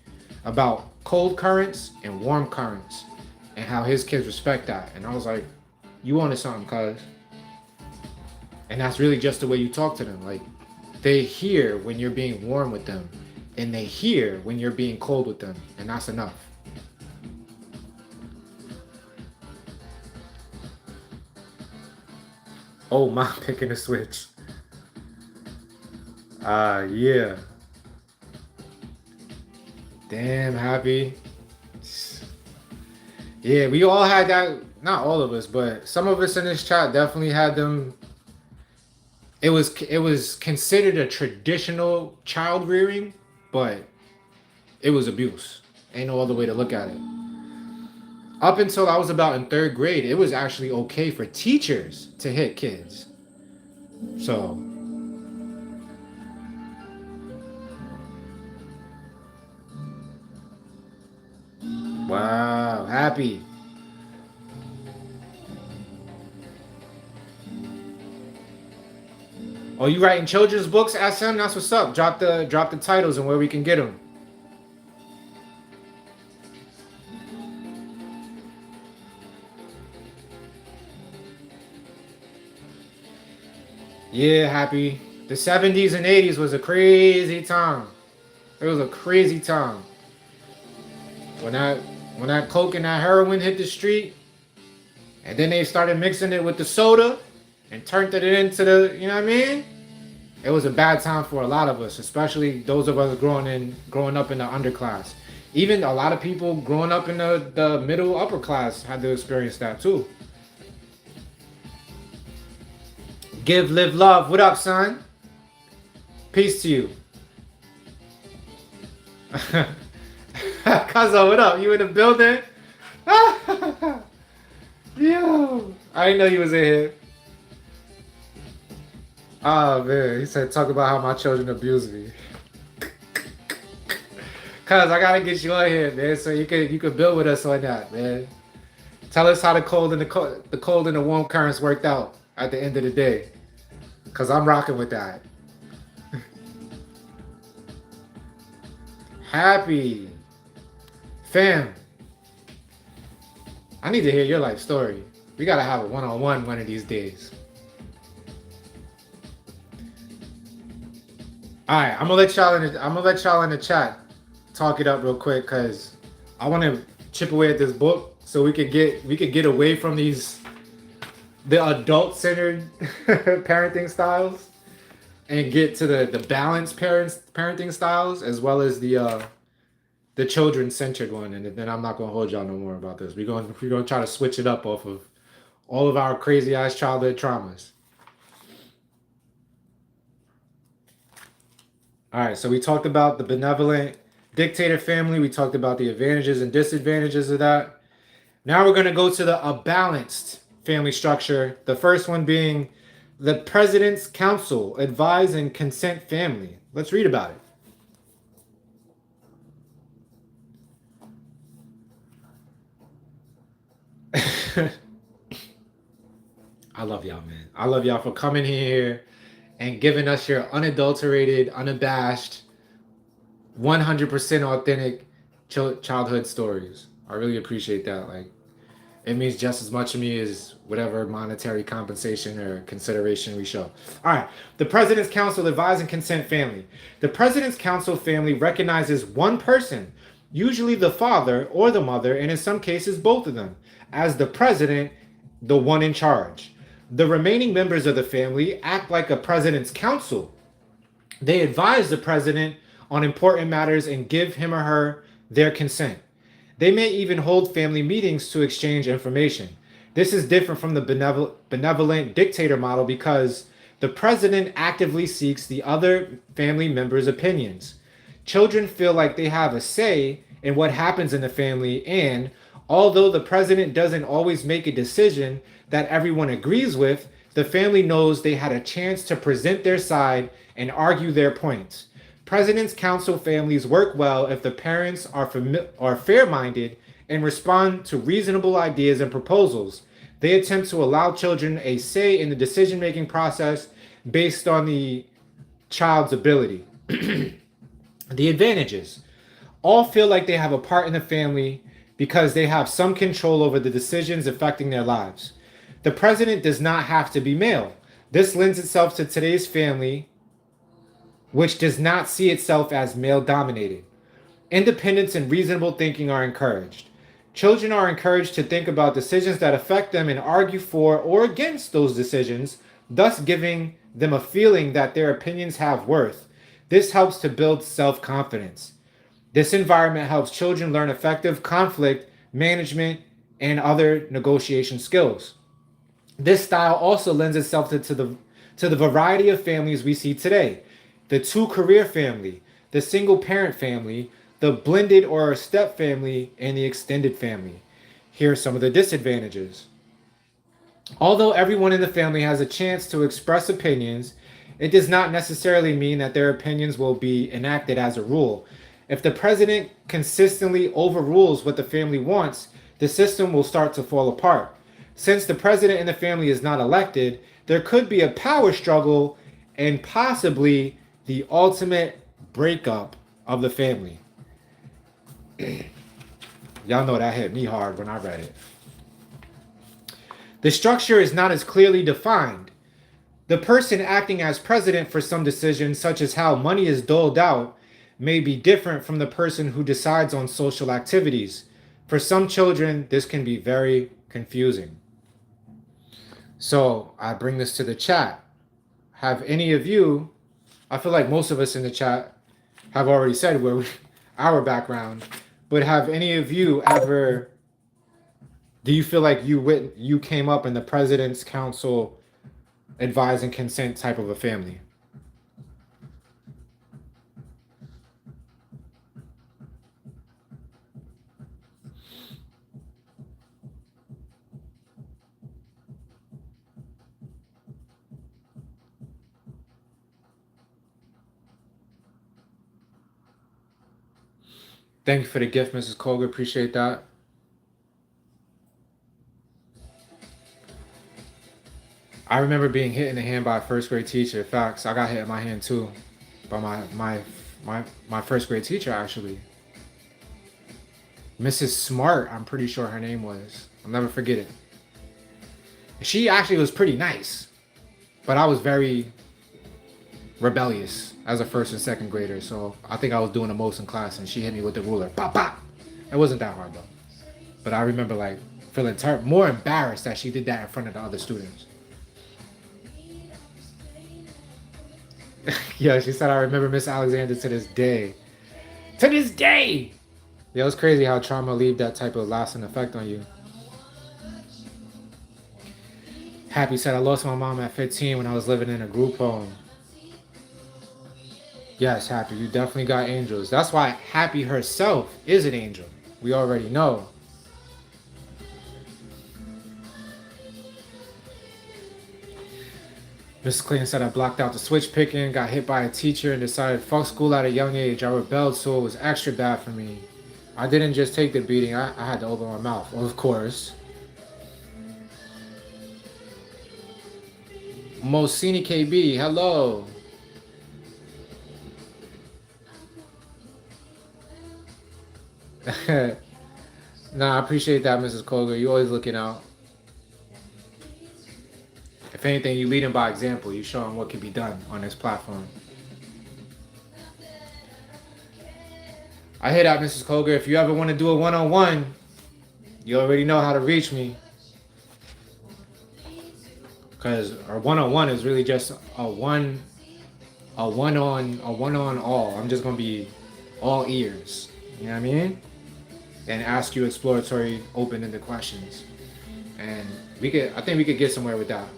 about cold currents and warm currents and how his kids respect that. And I was like, you wanted something, cuz. And that's really just the way you talk to them. Like, they hear when you're being warm with them, and they hear when you're being cold with them, and that's enough. Oh, mom picking the switch. Yeah. Damn, happy. Yeah, we all had that. Not all of us, but some of us in this chat definitely had them. It was considered a traditional child rearing, but it was abuse. Ain't no other way to look at it. Up until I was about in third grade, it was actually okay for teachers to hit kids. So, wow, happy. Oh, you writing children's books, SM? That's what's up. Drop the titles and where we can get them. Yeah, happy. The 70s and 80s was a crazy time. It was a crazy time. When that when that coke and that heroin hit the street, and then they started mixing it with the soda and turned it into the, you know what I mean? It was a bad time for a lot of us, especially those of us growing up in the underclass. Even a lot of people growing up in the middle upper class had to experience that too. Give, live, love. What up, son? Peace to you. Kazo, what up? You in the building? Yo, I didn't know you was in here. Oh man, he said talk about how my children abuse me. Cuz I gotta get you on here, man, so you could build with us on that, man. Tell us how the cold and the warm currents worked out at the end of the day. Cause I'm rocking with that. Happy. Fam. I need to hear your life story. We gotta have a one-on-one one of these days. Alright, I'm gonna let y'all in the chat talk it up real quick because I wanna chip away at this book so we could get away from the adult-centered parenting styles and get to the balanced parenting styles as well as the children-centered one. And then I'm not gonna hold y'all no more about this. We're gonna try to switch it up off of all of our crazy ass childhood traumas. All right, so we talked about the benevolent dictator family. We talked about the advantages and disadvantages of that. Now we're gonna go to a balanced family structure. The first one being the President's Council, Advise and Consent Family. Let's read about it. I love y'all, man. I love y'all for coming here and giving us your unadulterated, unabashed, 100% authentic childhood stories. I really appreciate that. Like, it means just as much to me as whatever monetary compensation or consideration we show. All right. The President's Council Advise and Consent Family. The President's Council family recognizes one person, usually the father or the mother, and in some cases both of them, as the president, the one in charge. The remaining members of the family act like a president's council. They advise the president on important matters and give him or her their consent. They may even hold family meetings to exchange information. This is different from the benevolent dictator model because the president actively seeks the other family members' opinions. Children feel like they have a say in what happens in the family, and although the president doesn't always make a decision that everyone agrees with, the family knows they had a chance to present their side and argue their points. Presidents counsel families work well if the parents are fair-minded and respond to reasonable ideas and proposals. They attempt to allow children a say in the decision-making process based on the child's ability. The advantages. All feel like they have a part in the family because they have some control over the decisions affecting their lives. The president does not have to be male. This lends itself to today's family, which does not see itself as male dominated. Independence and reasonable thinking are encouraged. Children are encouraged to think about decisions that affect them and argue for or against those decisions, thus giving them a feeling that their opinions have worth. This helps to build self-confidence. This environment helps children learn effective conflict management and other negotiation skills. This style also lends itself to the variety of families we see today. The two-career family, the single-parent family, the blended or step family, and the extended family. Here are some of the disadvantages. Although everyone in the family has a chance to express opinions, it does not necessarily mean that their opinions will be enacted as a rule. If the president consistently overrules what the family wants, the system will start to fall apart. Since the president in the family is not elected, there could be a power struggle and possibly the ultimate breakup of the family. Y'all know that hit me hard when I read it. The structure is not as clearly defined. The person acting as president for some decisions, such as how money is doled out, may be different from the person who decides on social activities. For some children, this can be very confusing. So I bring this to the chat. Have any of you, I feel like most of us in the chat have already said our background, but have any of you ever, do you feel like you came up in the president's council advise and consent type of a family? Thank you for the gift, Mrs. Colger. Appreciate that. I remember being hit in the hand by a first grade teacher. Facts, I got hit in my hand too by my first grade teacher, actually. Mrs. Smart, I'm pretty sure her name was. I'll never forget it. She actually was pretty nice, but I was very rebellious as a first and second grader, so I think I was doing the most in class, and she hit me with the ruler. Pop, pop. It wasn't that hard though, but I remember like feeling more embarrassed that she did that in front of the other students. Yeah, she said, I remember Miss Alexander to this day. To this day! Yeah, it was crazy how trauma leave that type of lasting effect on you. Happy said, I lost my mom at 15 when I was living in a group home. Yes, Happy, you definitely got angels. That's why Happy herself is an angel. We already know. Mrs. Clinton said, I blocked out the switch picking, got hit by a teacher, and decided fuck school at a young age. I rebelled, so it was extra bad for me. I didn't just take the beating, I had to open my mouth, of course. Mosini KB, hello. Nah, I appreciate that, Mrs. Colger. You always looking out. If anything, you lead them by example. You show them what can be done on this platform. I hit out, Mrs. Colger. If you ever want to do a one-on-one, you already know how to reach me. Because our one-on-one is really just a one on all. I'm just gonna be all ears. You know what I mean? And ask you exploratory, open-ended questions. And I think we could get somewhere with that.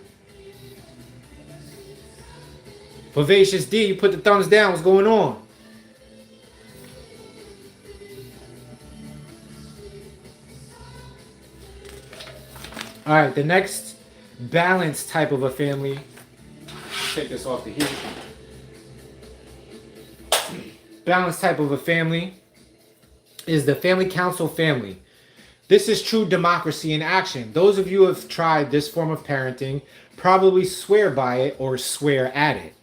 Vivacious D, you put the thumbs down. What's going on? All right, the next balanced type of a family. Take this off the heat. Balanced type of a family is the family council family. This is true democracy in action. Those of you who have tried this form of parenting probably swear by it or swear at it.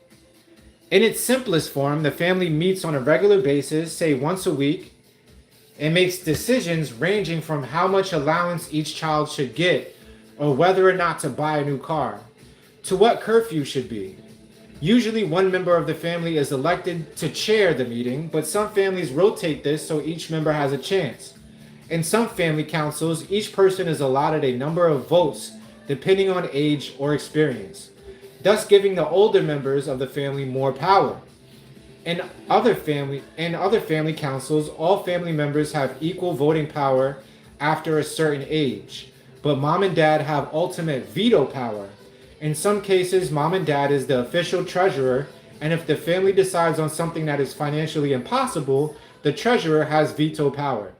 In its simplest form, the family meets on a regular basis, say once a week, and makes decisions ranging from how much allowance each child should get or whether or not to buy a new car, to what curfew should be. Usually one member of the family is elected to chair the meeting, but some families rotate this so each member has a chance. In some family councils, each person is allotted a number of votes depending on age or experience, thus giving the older members of the family more power. In other family councils, all family members have equal voting power after a certain age, but mom and dad have ultimate veto power. In some cases, mom and dad is the official treasurer, and if the family decides on something that is financially impossible, the treasurer has veto power.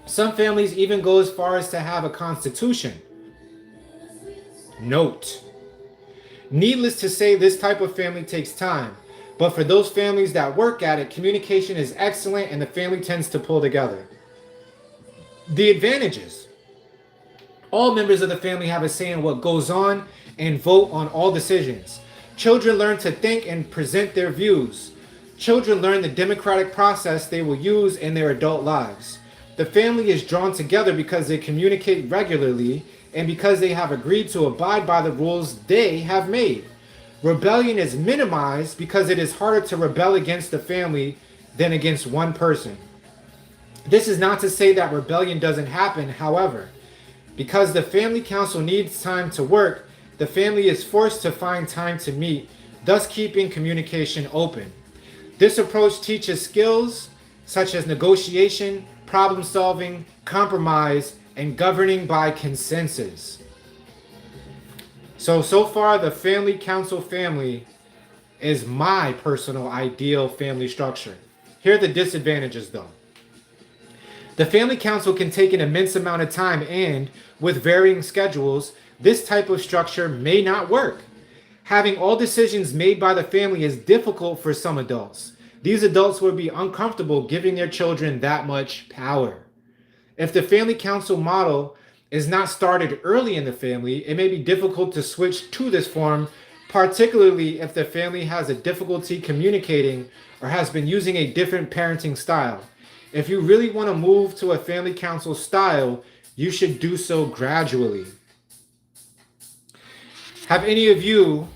Some families even go as far as to have a constitution. Note: needless to say, this type of family takes time, but for those families that work at it, communication is excellent and the family tends to pull together. The advantages: all members of the family have a say in what goes on and vote on all decisions. Children learn to think and present their views. Children learn the democratic process they will use in their adult lives. The family is drawn together because they communicate regularly and because they have agreed to abide by the rules they have made. Rebellion is minimized because it is harder to rebel against the family than against one person. This is not to say that rebellion doesn't happen, however. Because the family council needs time to work, the family is forced to find time to meet, thus keeping communication open. This approach teaches skills such as negotiation, problem solving, compromise, and governing by consensus. So far, the family council family is my personal ideal family structure. Here are the disadvantages though. The family council can take an immense amount of time and, with varying schedules, this type of structure may not work. Having all decisions made by the family is difficult for some adults. These adults will be uncomfortable giving their children that much power. If the family council model is not started early in the family, it may be difficult to switch to this form, particularly if the family has a difficulty communicating or has been using a different parenting style. If you really want to move to a family council style, you should do so gradually. Have any of you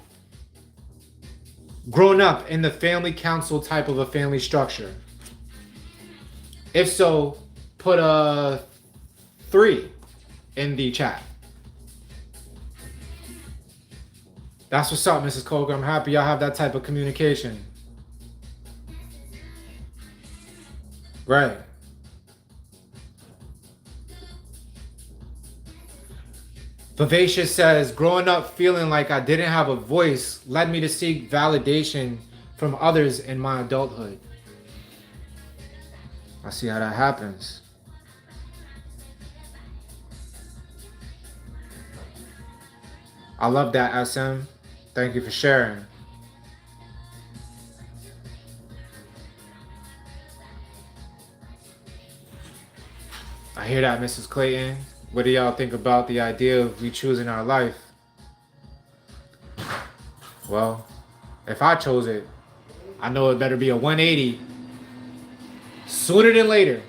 grown up in the family council type of a family structure? If so, put a 3 in the chat. That's what's up, Mrs. Colger. I'm happy y'all have that type of communication. Right. Vivacious says, growing up feeling like I didn't have a voice led me to seek validation from others in my adulthood. I see how that happens. I love that, SM. Thank you for sharing. I hear that, Mrs. Clayton. What do y'all think about the idea of we choosing our life? Well, if I chose it, I know it better be a 180 sooner than later.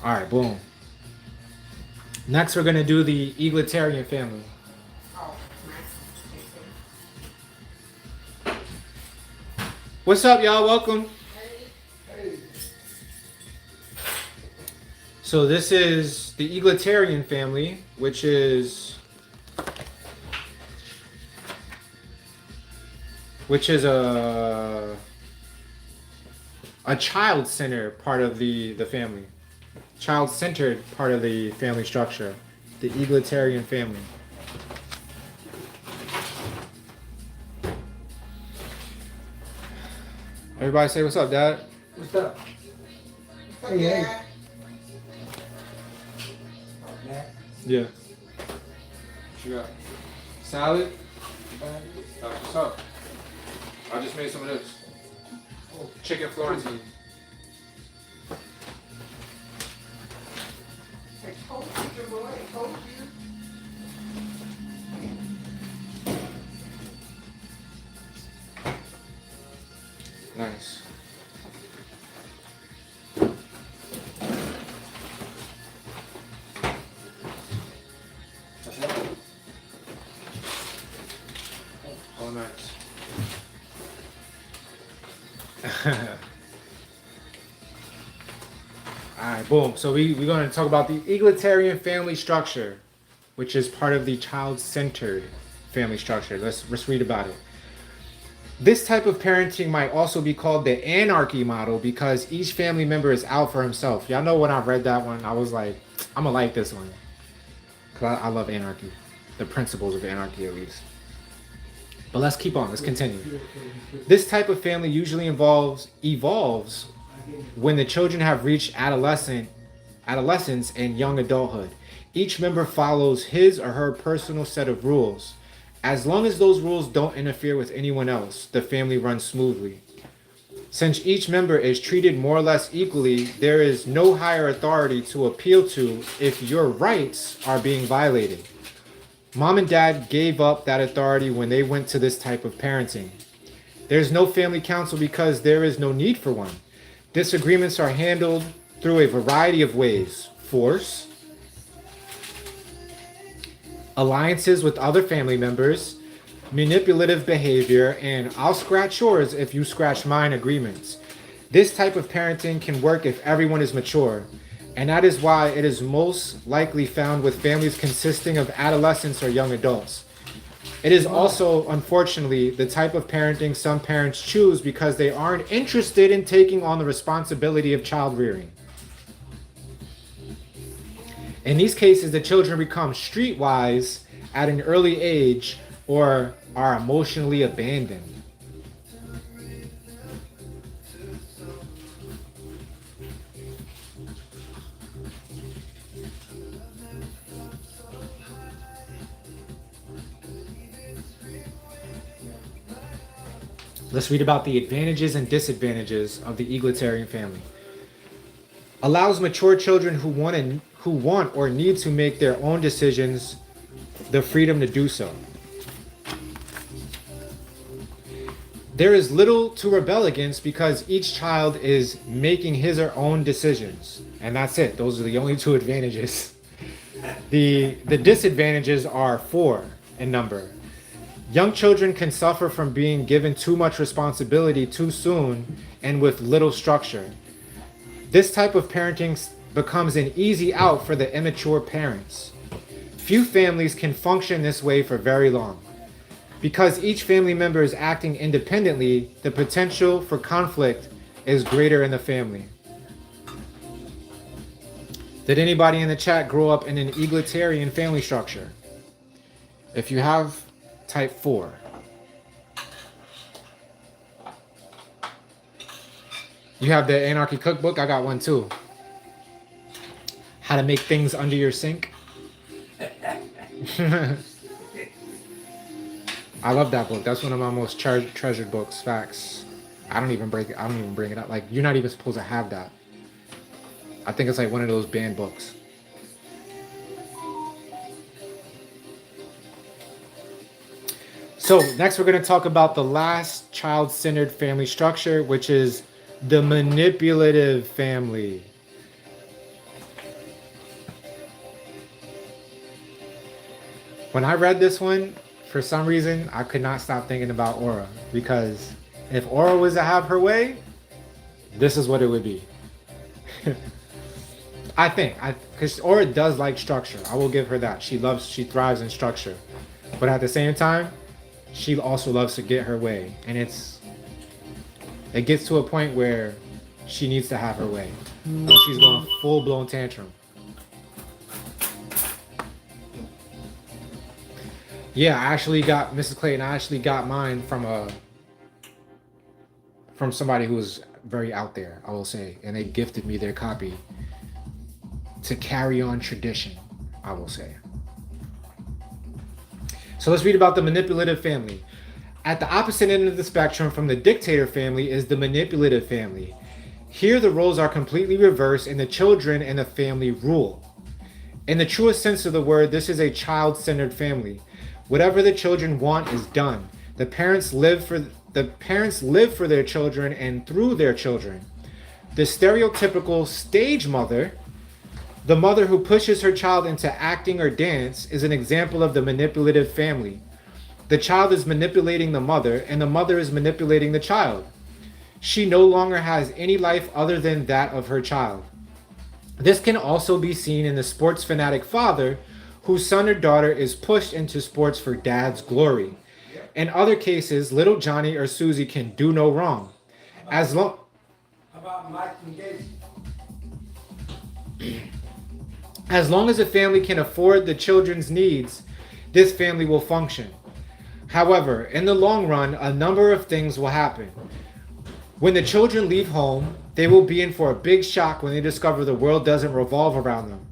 All right, boom. Next, we're gonna do the egalitarian family. What's up, y'all? Welcome. So this is the egalitarian family, which is a child-centered part of the family. Child-centered part of the family structure. The egalitarian family. Everybody say what's up, Dad. What's up? Yeah. Yeah. What you got? Salad? That's what's up. I just made some of this. Chicken Florentine. I told you, boy. I told you. Nice. Oh, nice. Alright, boom. So we're going to talk about the egalitarian family structure, which is part of the child-centered family structure. Let's read about it. This type of parenting might also be called the anarchy model because each family member is out for himself. Y'all know when I read that one, I was like, I'm gonna like this one. Because I love anarchy. The principles of anarchy, at least. But let's keep on. Let's continue. This type of family usually evolves when the children have reached adolescence and young adulthood. Each member follows his or her personal set of rules. As long as those rules don't interfere with anyone else, the family runs smoothly. Since each member is treated more or less equally, there is no higher authority to appeal to if your rights are being violated. Mom and dad gave up that authority when they went to this type of parenting. There's no family council because there is no need for one. Disagreements are handled through a variety of ways: force, alliances with other family members, manipulative behavior, and I'll scratch yours if you scratch mine agreements. This type of parenting can work if everyone is mature, and that is why it is most likely found with families consisting of adolescents or young adults. It is also, unfortunately, the type of parenting some parents choose because they aren't interested in taking on the responsibility of child rearing. In these cases, the children become streetwise at an early age or are emotionally abandoned. Let's read about the advantages and disadvantages of the egalitarian family. Allows mature children who want or need to make their own decisions the freedom to do so. There is little to rebel against because each child is making his or her own decisions. And that's it. Those are the only two advantages. The disadvantages are 4 in number. Young children can suffer from being given too much responsibility too soon and with little structure. This type of parenting becomes an easy out for the immature parents. Few families can function this way for very long. Because each family member is acting independently, the potential for conflict is greater in the family. Did anybody in the chat grow up in an egalitarian family structure? If you have, type 4. You have the Anarchy Cookbook? I got one too. How to make things under your sink. I love that book. That's one of my most treasured books. Facts. I don't even bring it up. Like, you're not even supposed to have that. I think it's like one of those banned books. So next we're going to talk about the last child-centered family structure, which is the manipulative family. When I read this one, for some reason, I could not stop thinking about Aura, because if Aura was to have her way, this is what it would be. Because Aura does like structure. I will give her that. She thrives in structure. But at the same time, she also loves to get her way. And it gets to a point where she needs to have her way. When she's going full-blown tantrum. Yeah, Mrs. Clayton, I actually got mine from somebody who was very out there, I will say, and they gifted me their copy to carry on tradition, I will say. So let's read about the manipulative family. At the opposite end of the spectrum from the dictator family is the manipulative family. Here the roles are completely reversed and the children and the family rule. In the truest sense of the word, this is a child-centered family. Whatever the children want is done. The parents live for their children and through their children. The stereotypical stage mother, the mother who pushes her child into acting or dance, is an example of the manipulative family. The child is manipulating the mother, and the mother is manipulating the child. She no longer has any life other than that of her child. This can also be seen in the sports fanatic father, whose son or daughter is pushed into sports for dad's glory. In other cases, little Johnny or Susie can do no wrong. As long as long as a family can afford the children's needs, this family will function. However, in the long run, a number of things will happen. When the children leave home, they will be in for a big shock when they discover the world doesn't revolve around them.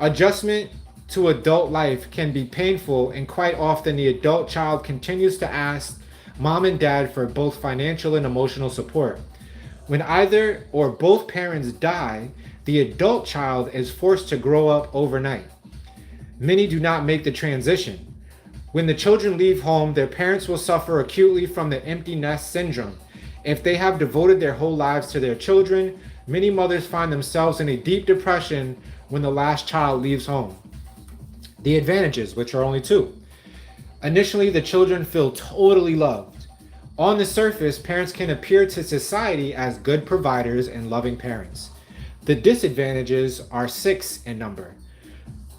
Adjustment to adult life can be painful, and quite often the adult child continues to ask mom and dad for both financial and emotional support. When either or both parents die, the adult child is forced to grow up overnight. Many do not make the transition. When the children leave home, their parents will suffer acutely from the empty nest syndrome. If they have devoted their whole lives to their children, many mothers find themselves in a deep depression when the last child leaves home. The advantages, which are only two. Initially, the children feel totally loved. On the surface, parents can appear to society as good providers and loving parents. The disadvantages are 6 in number.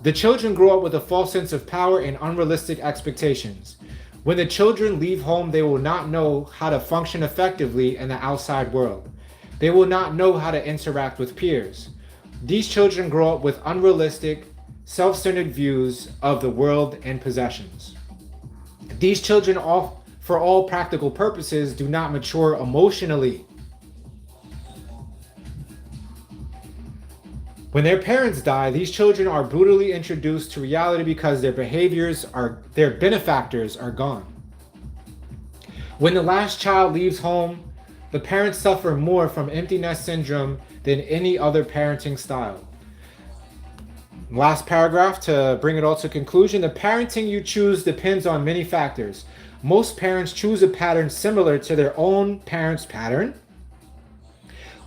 The children grow up with a false sense of power and unrealistic expectations. When the children leave home, they will not know how to function effectively in the outside world. They will not know how to interact with peers. These children grow up with unrealistic, self-centered views of the world and possessions. These children, for all practical purposes, do not mature emotionally. When their parents die, these children are brutally introduced to reality because their benefactors are gone. When the last child leaves home, the parents suffer more from empty nest syndrome than any other parenting style. Last paragraph to bring it all to conclusion. The parenting you choose depends on many factors. Most parents choose a pattern similar to their own parents' pattern.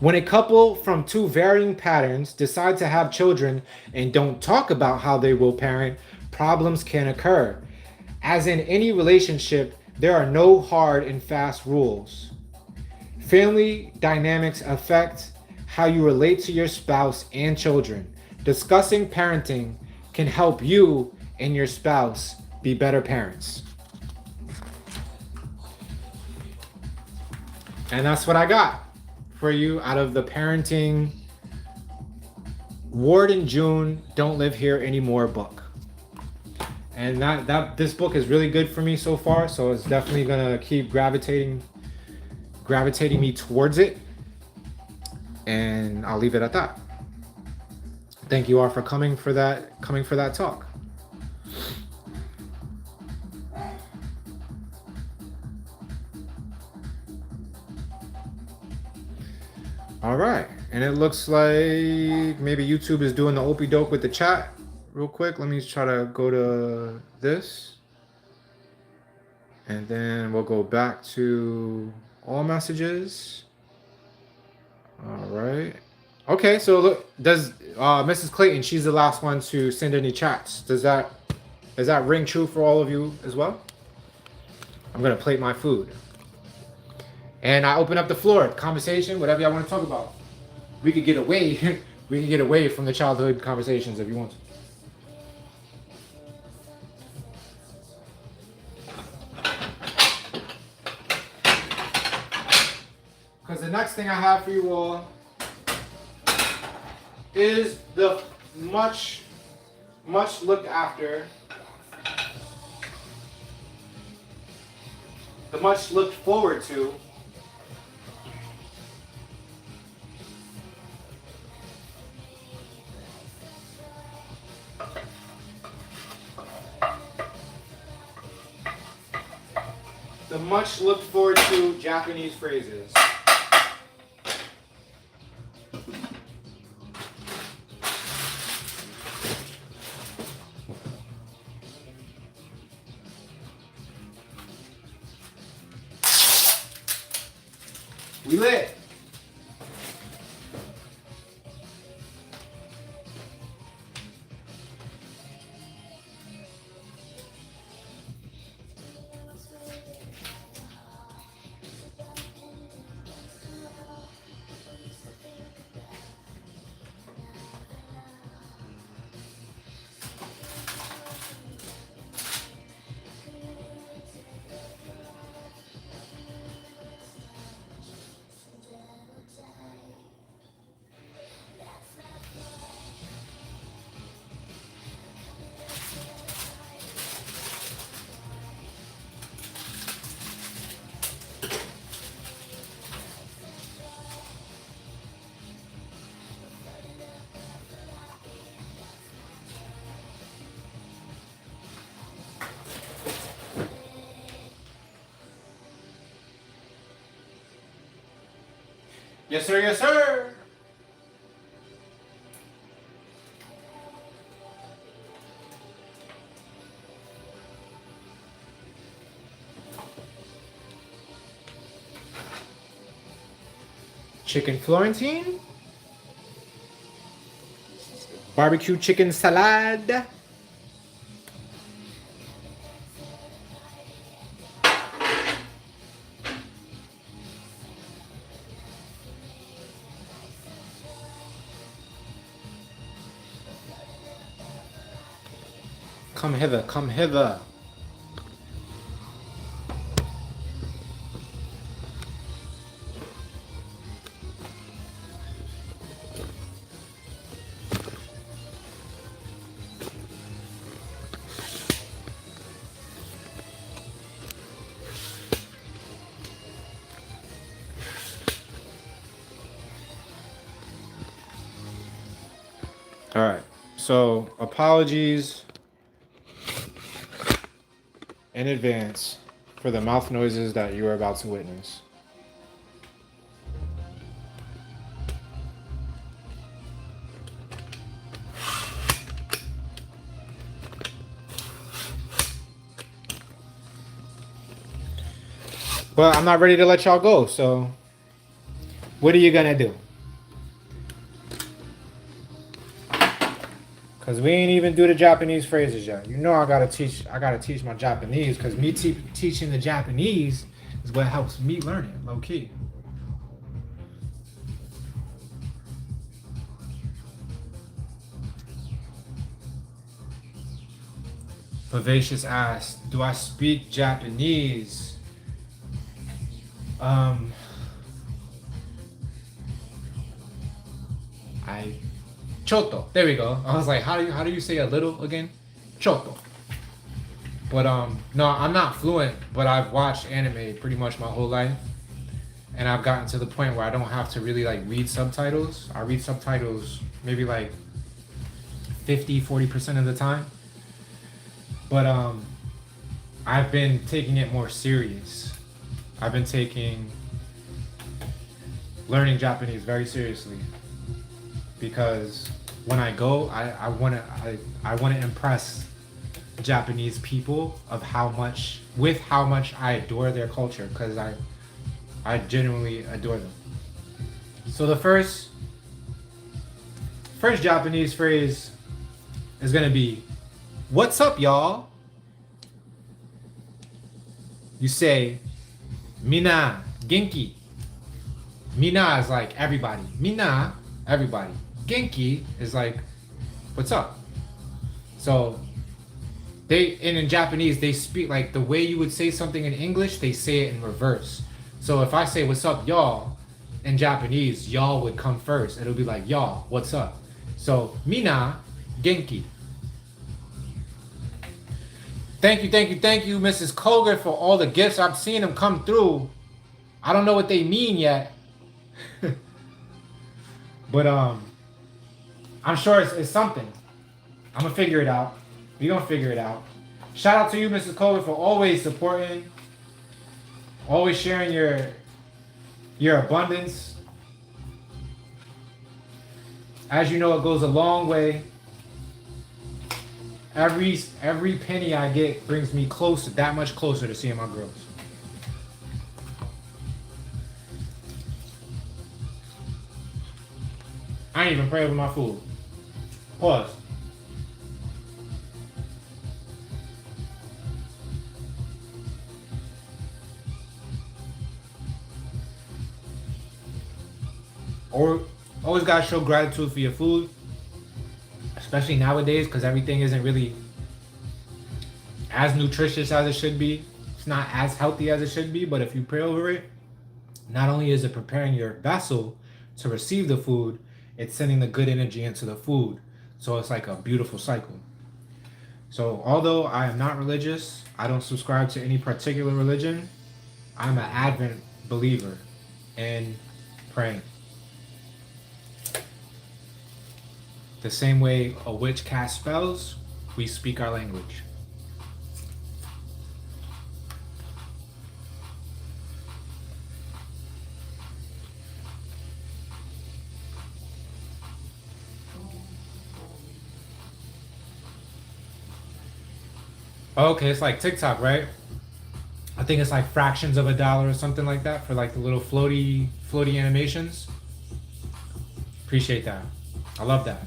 When a couple from two varying patterns decide to have children and don't talk about how they will parent, problems can occur. As in any relationship, there are no hard and fast rules. Family dynamics affect how you relate to your spouse and children. Discussing parenting can help you and your spouse be better parents. And that's what I got for you out of the parenting Ward and June Don't Live Here Anymore book. And this book is really good for me so far, so it's definitely gonna keep gravitating me towards it. And I'll leave it at that. Thank you all for coming for that talk. All right, and it looks like maybe YouTube is doing the opie doke with the chat real quick. Let me try to go to this, and then we'll go back to all messages. All right. Okay, so look, does Mrs. Clayton? She's the last one to send any chats. Does that ring true for all of you as well? I'm gonna plate my food. And I open up the floor, conversation, whatever y'all want to talk about. We could get away from the childhood conversations if you want to. Because the next thing I have for you all is the much looked after, the much looked forward to the much looked forward to Japanese phrases. We lit. Yes, sir. Yes, sir. Chicken Florentine. Barbecue chicken salad. Come hither, come hither. All right, so apologies in advance for the mouth noises that you are about to witness. But I'm not ready to let y'all go, so what are you gonna do? Cause we ain't even do the Japanese phrases yet. You know I gotta teach my Japanese, cause me teaching the Japanese is what helps me learn it, low key. Vivacious asked, do I speak Japanese? Choto. There we go. I was like, how do you say a little again? Choto. But no, I'm not fluent, but I've watched anime pretty much my whole life. And I've gotten to the point where I don't have to really like read subtitles. I read subtitles maybe like 40% of the time. But I've been taking it more serious. I've been taking learning Japanese very seriously. Because when I go, I wanna impress Japanese people of how much I adore their culture, because I genuinely adore them. So the first Japanese phrase is gonna be, "What's up, y'all?" You say, "Mina genki." Mina is like everybody. Mina, everybody. Genki is like, what's up? So in Japanese, they speak like the way you would say something in English, they say it in reverse. So if I say, what's up, y'all, in Japanese, y'all would come first. It'll be like, y'all, what's up? So, mina, genki. Thank you, Mrs. Koger, for all the gifts. I'm seeing them come through. I don't know what they mean yet. But I'm sure it's something. I'm gonna figure it out. We gonna figure it out. Shout out to you, Mrs. Koger, for always supporting Always sharing your abundance. As you know, it goes a long way. Every penny I get brings me closer, that much closer to seeing my girls. I ain't even pray over my food. Pause. Or always gotta show gratitude for your food, especially nowadays, because everything isn't really as nutritious as it should be. It's not as healthy as it should be, but if you pray over it, not only is it preparing your vessel to receive the food, it's sending the good energy into the food. So it's like a beautiful cycle. So although I am not religious, I don't subscribe to any particular religion, I'm an Advent believer in praying. The same way a witch casts spells, we speak our language. Okay, it's like TikTok, right? I think it's like fractions of a dollar or something like that for like the little floaty animations. Appreciate that. I love that.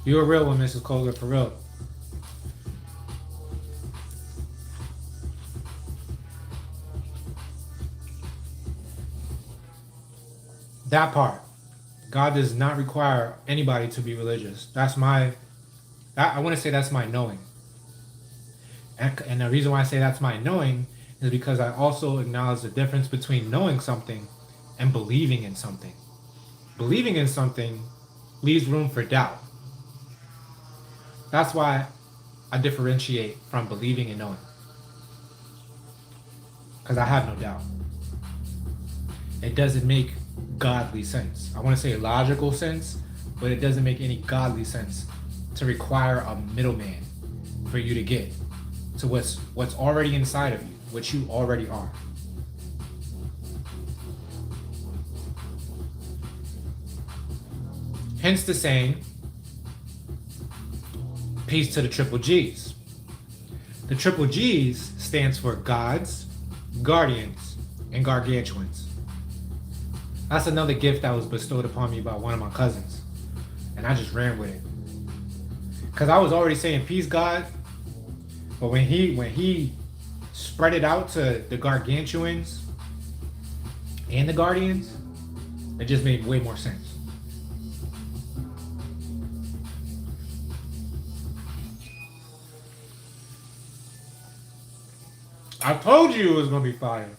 You're a real one, Mrs. Kohler, for real. That part. God does not require anybody to be religious. I want to say that's my knowing. And the reason why I say that's my knowing is because I also acknowledge the difference between knowing something and believing in something. Believing in something leaves room for doubt. That's why I differentiate from believing and knowing. Because I have no doubt. It doesn't make godly sense. I want to say logical sense, but it doesn't make any godly sense to require a middleman for you to get to what's already inside of you, what you already are. Hence the saying, peace to the triple G's. The triple G's stands for gods, guardians, and gargantuans. That's another gift that was bestowed upon me by one of my cousins. And I just ran with it. Because I was already saying peace, God. But when he spread it out to the gargantuans and the guardians, it just made way more sense. I told you it was gonna be fire.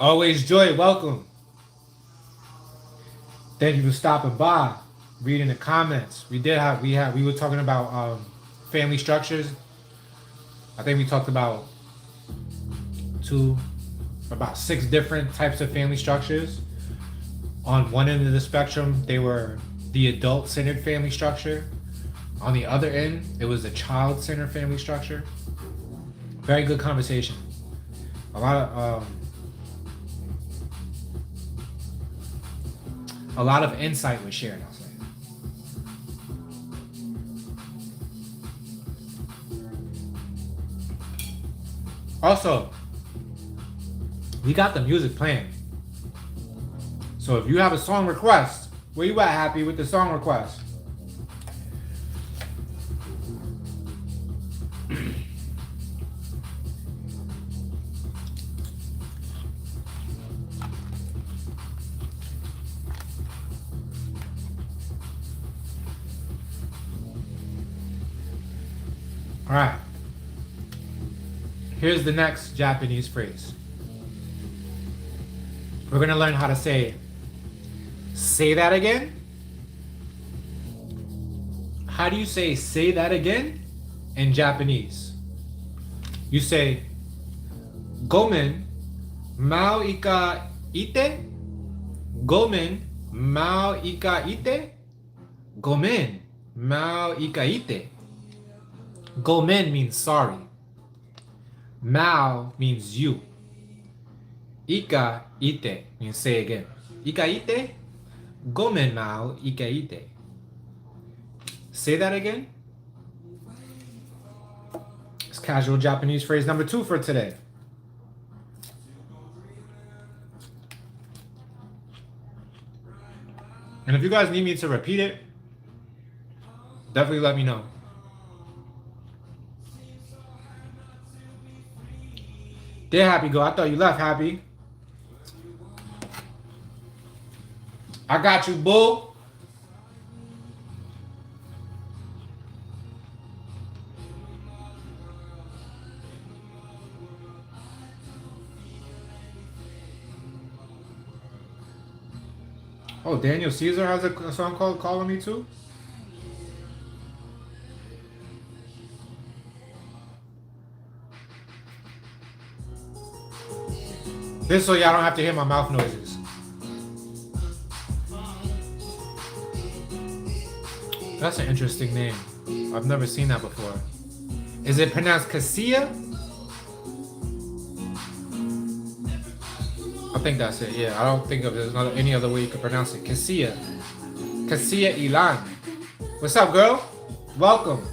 Always Joy, welcome. Thank you for stopping by, reading the comments. We were talking about family structures. I think we talked about about 6 different types of family structures. On one end of the spectrum, they were the adult-centered family structure. On the other end, it was the child-centered family structure. Very good conversation. A lot of insight was shared, I'll say. Also, we got the music playing. So if you have a song request, where you at, Happy, with the song request? All right. Here's the next Japanese phrase. We're going to learn how to say that again. How do you say that again in Japanese? You say gomen mau ika ite. Gomen Mao ikaite? Gomen. Mao ikaite. Gomen means sorry. Mao means you. Ikaite means say again. Ikaite? Gomen mao ikaite. Say that again. It's casual Japanese phrase number 2 for today. And if you guys need me to repeat it, definitely let me know. There, Happy Go. I thought you left, Happy. I got you, boo. Oh, Daniel Caesar has a song called Calling Me Too? This so y'all don't have to hear my mouth noises. That's an interesting name. I've never seen that before. Is it pronounced Casilla? I think that's it, yeah. I don't think of there's any other way you could pronounce it. Casilla. Casilla Ilan. What's up, girl? Welcome.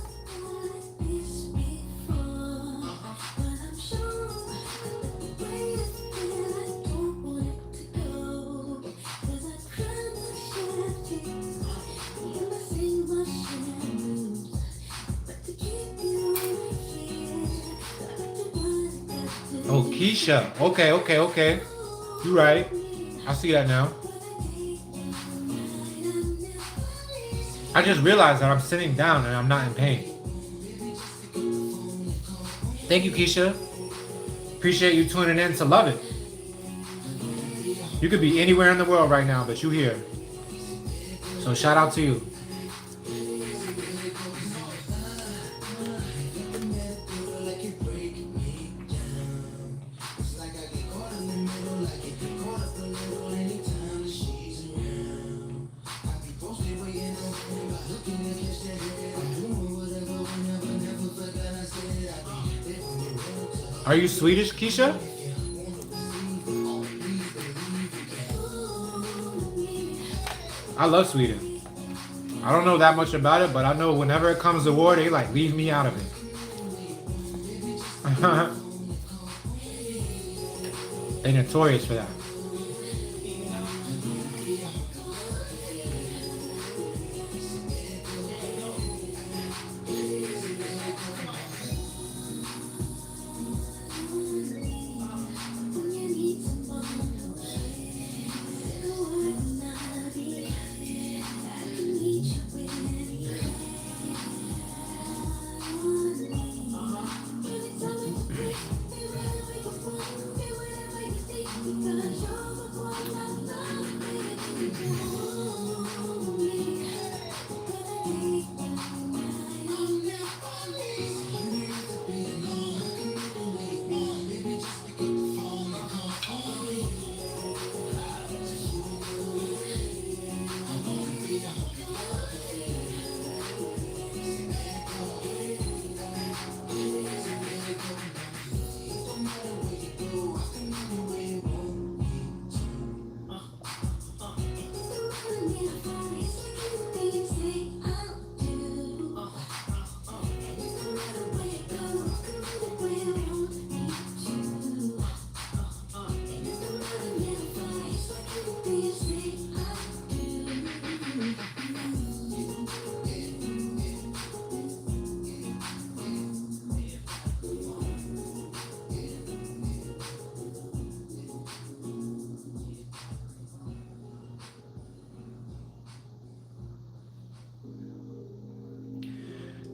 Oh, Keisha. Okay. You right. I see that now. I just realized that I'm sitting down and I'm not in pain. Thank you, Keisha. Appreciate you tuning in to love it. You could be anywhere in the world right now, but you here. So shout out to you. Are you Swedish, Keisha? I love Sweden. I don't know that much about it, but I know whenever it comes to war, they like leave me out of it. They're notorious for that.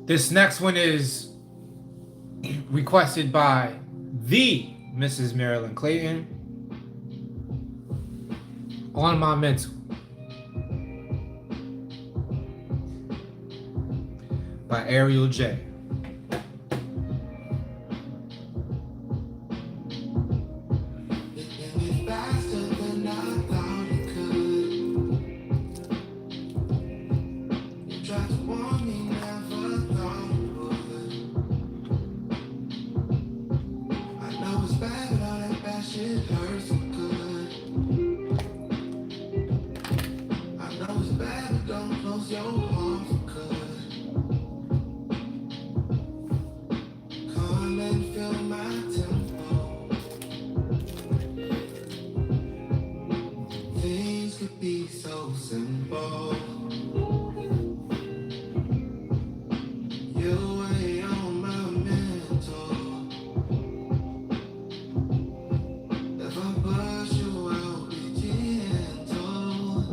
This next one is requested by the Mrs. Marilyn Clayton. On My Mental by Ariel J. hurt so good. I know it's bad, but don't close your heart for good. Come and feel my tempo. Things could be so simple. You weigh on my mental. If I push you out, be gentle.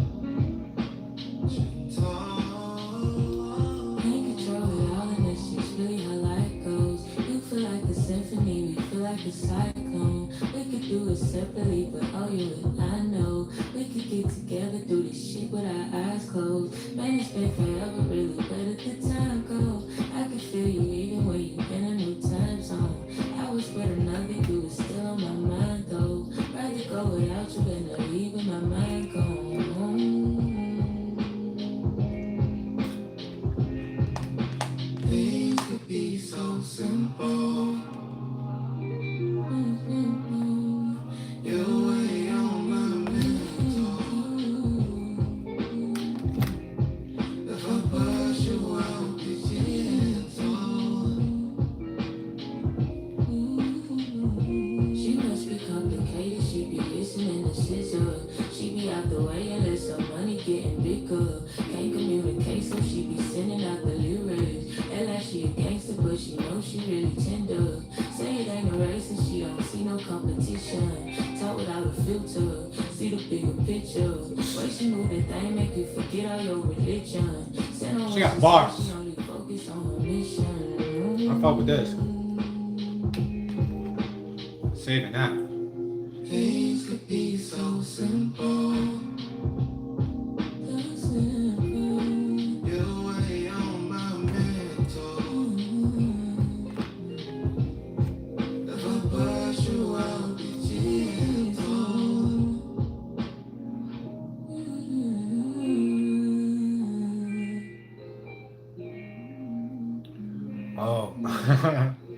Can't control it all, and that's just really how life goes. You feel like a symphony, we feel like a cyclone. We could do it separately, but oh, you and I know we could get together, do this shit with our eyes closed. Man, it's been forever, really, where did the time go? I can feel you even when you in a new time zone. I was with another, you was still on my mind though. Rather go without you than to leave with my mind gone. Things could be so simple. You weigh on my mental. If I push you out, be gentle. She must be complicated, she be listening to scissor. She be out the way unless her money getting bigger. Can't communicate, so she be sending out the lyrics. And like she a gangster, but she knows she really tender. Say it ain't a race and she don't see no competition. Talk without a filter, see the bigger picture. Way she move that thing make you forget all your religion. She got bars. She only focus on her mission. I fuck with this. Saving that. Things could be so simple. You weigh on my mental. If I push you out, be gentle. Oh.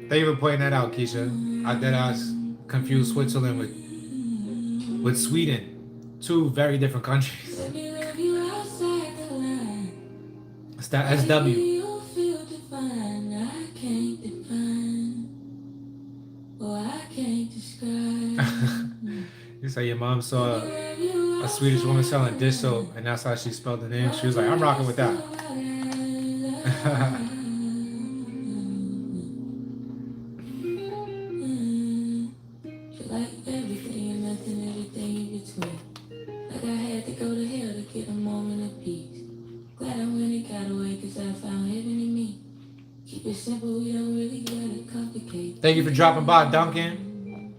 Thank you for pointing that out, Keisha. I did ask confused Switzerland with Sweden. Two very different countries. Let me love you outside the line. It's that SW. You feel divine, I can't define. Oh, I can't describe. You say your mom saw a Swedish woman selling dish soap, and that's how she spelled the name. She was like, I'm rocking with that. Like everything and nothing, everything in between. Like I had to go to hell to get a moment of peace. Glad I went and got away, cause I found heaven in me. Keep it simple, we don't really let it complicate. Thank you for dropping by, Duncan.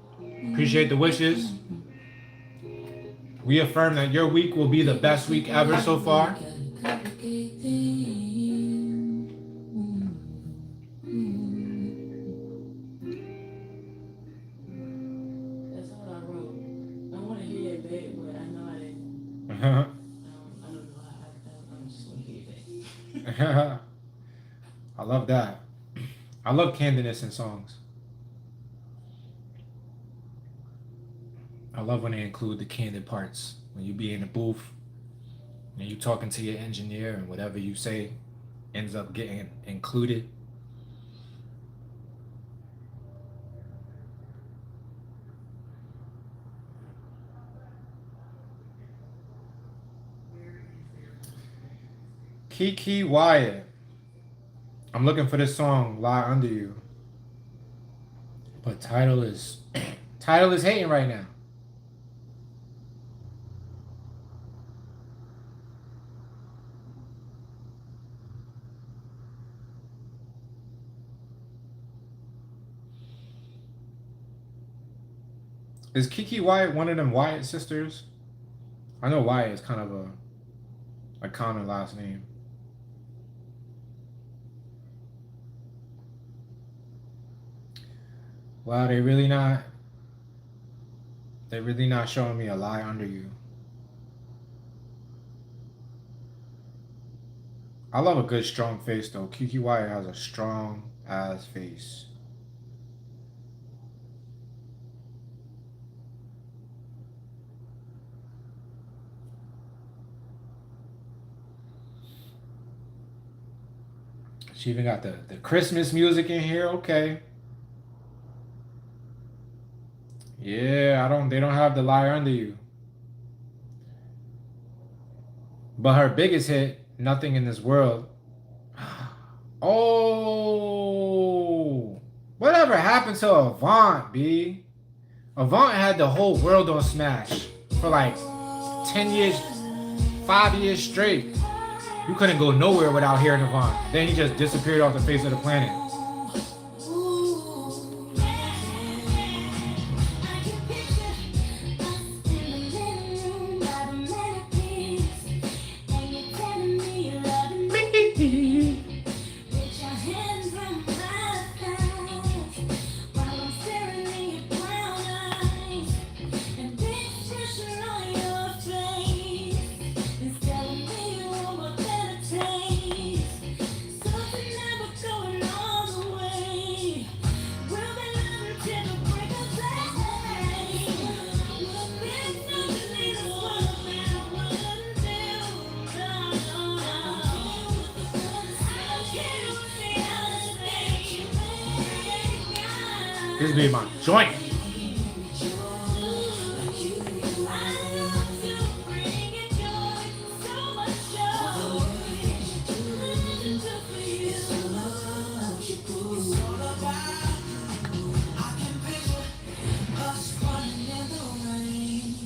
Appreciate the wishes. We affirm that your week will be the best week ever so far. That's all I wrote. I want to hear it back, but I know I didn't. I don't know. I just want to hear it back. I love that. I love candidness in songs. I love when they include the candid parts. When you be in the booth and you talking to your engineer and whatever you say ends up getting included. Kiki Wyatt. I'm looking for this song, Lie Under You. But title is hating right now. Is Kiki Wyatt one of them Wyatt sisters? I know Wyatt is kind of a common last name. Wow, they really not showing me a lie under you. I love a good strong face though. Kiki Wyatt has a strong ass face. She even got the Christmas music in here. Okay. Yeah, they don't have the Liar Under You. But her biggest hit, Nothing in This World. Oh, whatever happened to Avant, B? Avant had the whole world on smash for like 10 years, 5 years straight. You couldn't go nowhere without hearing Avant. Then he just disappeared off the face of the planet. This be my joint.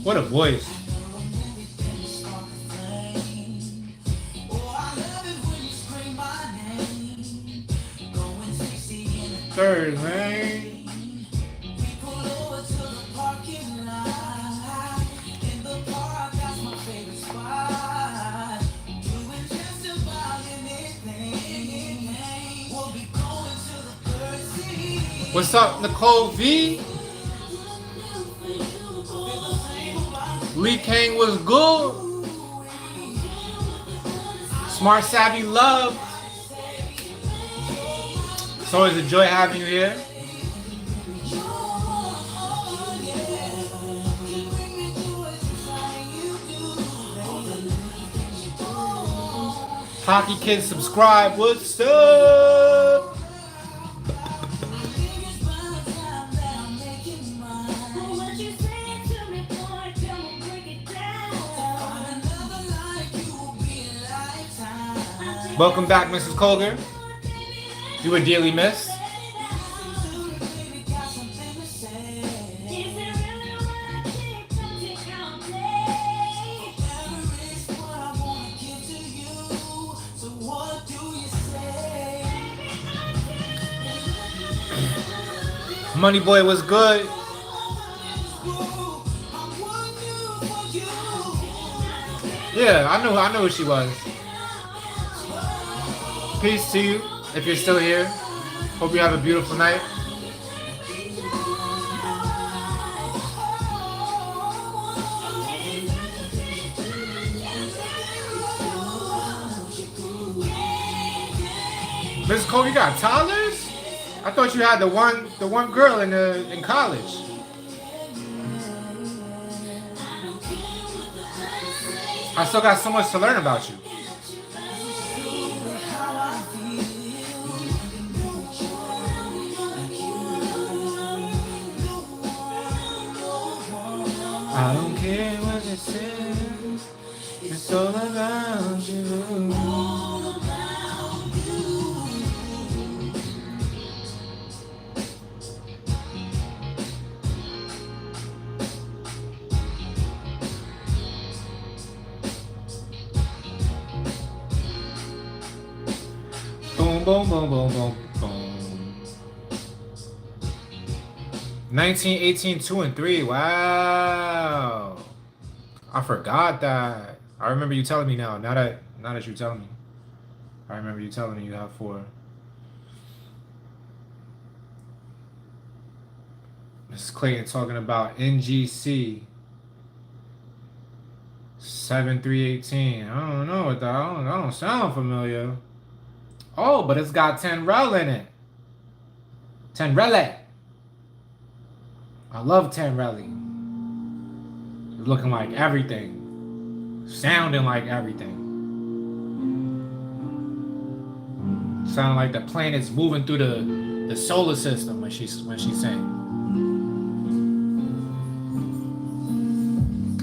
What a voice. Third, man. What's up, Nicole V? Lee Kang was good. Smart Savvy Love. It's always a joy having you here. Hockey Kids subscribe. What's up? Welcome back, Mrs. Colger. You were dearly missed. Money Boy was good. Yeah, I know who she was. Peace to you if you're still here. Hope you have a beautiful night. Miss Cole, you got toddlers? I thought you had the one girl in college. I still got so much to learn about you. I don't care what it says, it's all about you. Boom, boom, boom, boom, boom, boom. 19, 18, 2, and 3. Wow. I forgot that. I remember you telling me now. Now that you tell me. I remember you telling me you have 4. Mrs. Clayton talking about NGC 7318. I don't know what that. I don't sound familiar. Oh, but it's got 10 rel in it. 10 rel. I love 10 Relly. Looking like everything. Sounding like everything. Sounded like the planets moving through the solar system when she sang.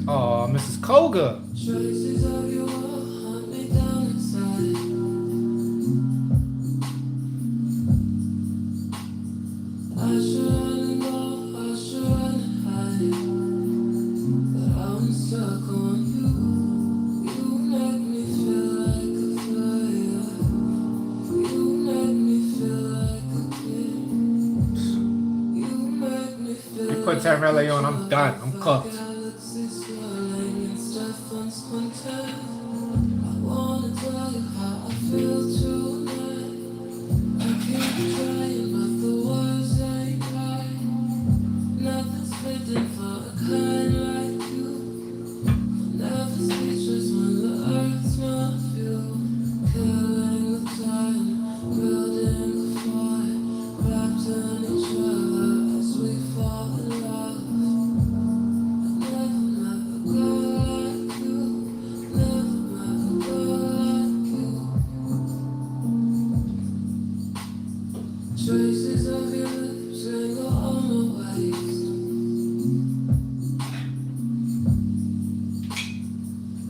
Oh, Mrs. Koga. Traces of your hunt me down inside. I should run and go, I should run and hide, but I'm stuck on you. You make me feel like a flyer. You make me feel like a kid. You make me feel You put Tamrele on, I'm done. I'm cooked. galaxies swirling and stuff unspontaneous. I wanna tell you how I feel tonight. I keep trying, but the words ain't right. Nothing's fitting for a kind like you. Never speechless when the earth's my fuel. Killing the time, building the fire, wrapped in each other as we fall in love. Never met a girl like you. Never met a girl like you. Traces of your lips linger on my waist.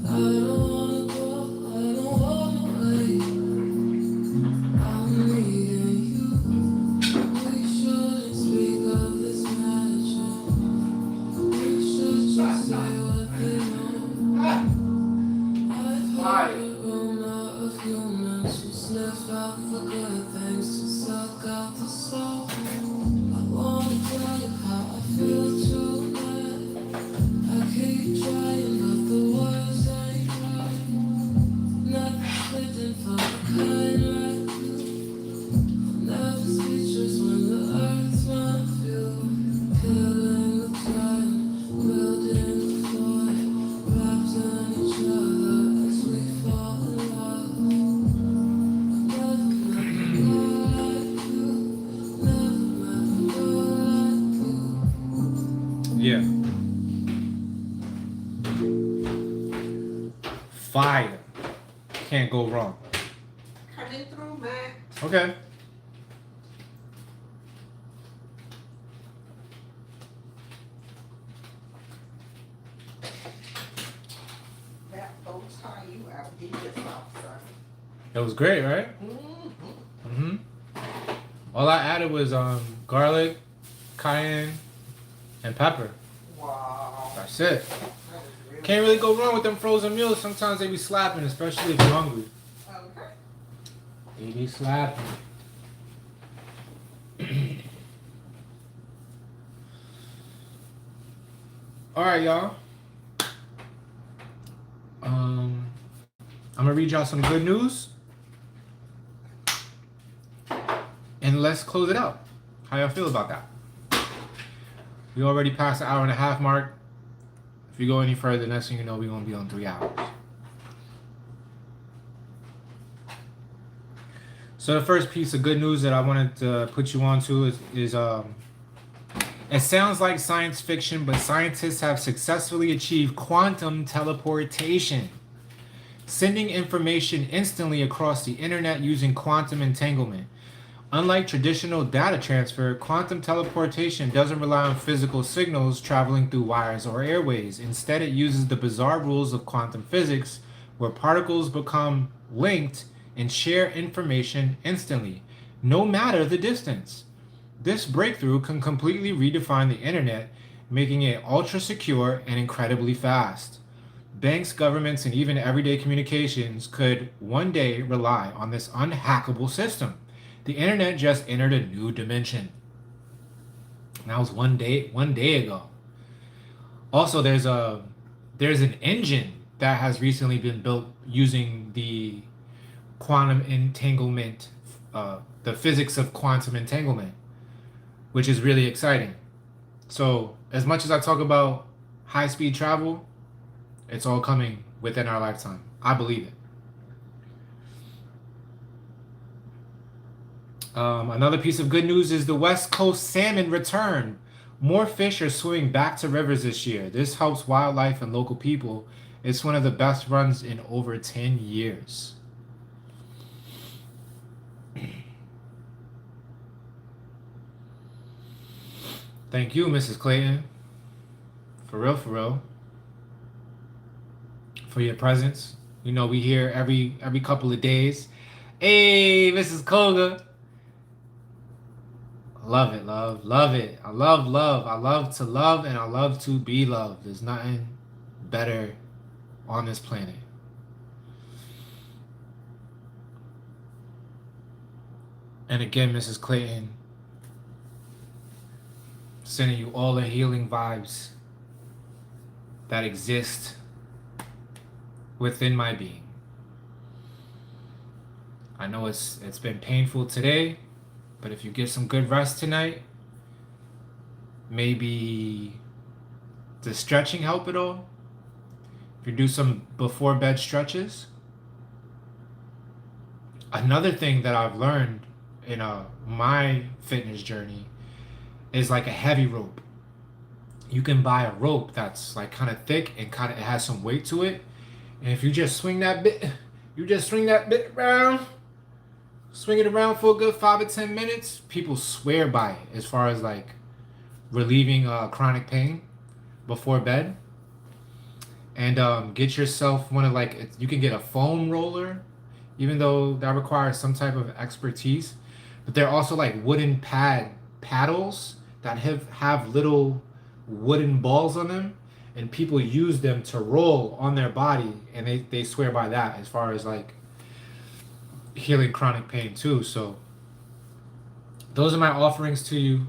I don't wanna go, I don't wanna wait. I'm needing you. We shouldn't speak of this magic. We should just say what they know. I've heard a rumor of humans who sniff out the good things to suck out the soul. I wanna tell you how I feel tonight. I keep trying, but the words ain't right. Nothing's fitting for a kind like you. Never speechless when the earth's my fuel. Killing the time, building the fire, wrapped in each other as we fall in love. Never met a girl like you. Never met a girl like you. Yeah. Fire. Can't go wrong. Coming through, man. Okay. That old tie you out did yourself, son. It was great, right? Mm-hmm. All I added was garlic, cayenne, and pepper. Wow. That's it. That is really Can't really go wrong with them frozen meals. Sometimes they be slapping, especially if you're hungry. okay. They be slapping. All right, y'all. I'm gonna read y'all some good news, and let's close it out. How y'all feel about that? We already passed the hour and a half mark. If we go any further, next thing you know, we're gonna be on 3 hours. So the first piece of good news that I wanted to put you on to is it sounds like science fiction, but scientists have successfully achieved quantum teleportation, sending information instantly across the internet using quantum entanglement. Unlike traditional data transfer, quantum teleportation doesn't rely on physical signals traveling through wires or airways. Instead, it uses the bizarre rules of quantum physics, where particles become linked and share information instantly, no matter the distance. This breakthrough can completely redefine the internet, making it ultra secure and incredibly fast. Banks, governments, and even everyday communications could one day rely on this unhackable system. The internet just entered a new dimension. And that was one day ago. Also, there's an engine that has recently been built using the quantum entanglement, the physics of quantum entanglement, which is really exciting. So as much as I talk about high-speed travel, it's all coming within our lifetime. I believe it. Another piece of good news is the West Coast salmon return. More fish are swimming back to rivers this year. This helps wildlife and local people. It's one of the best runs in over 10 years. Thank you, Mrs. Clayton. For real, for your presence. You know, we here every couple of days. Hey, Mrs. Koga. Love it, love. Love it. I love love. I love to love and I love to be loved. There's nothing better on this planet. And again, Mrs. Clayton, sending you all the healing vibes that exist within my being. I know it's been painful today, but if you get some good rest tonight, maybe does stretching help at all? If you do some before bed stretches. Another thing that I've learned in my fitness journey is like a heavy rope. You can buy a rope that's like kind of thick and kind of it has some weight to it. And if you just swing that bit around, swing it around for a good 5 or 10 minutes, people swear by it as far as like relieving chronic pain before bed. And get yourself one of like, you can get a foam roller, even though that requires some type of expertise. But they're also like wooden paddles that have little wooden balls on them, and people use them to roll on their body, and they swear by that as far as like healing chronic pain too. So those are my offerings to you.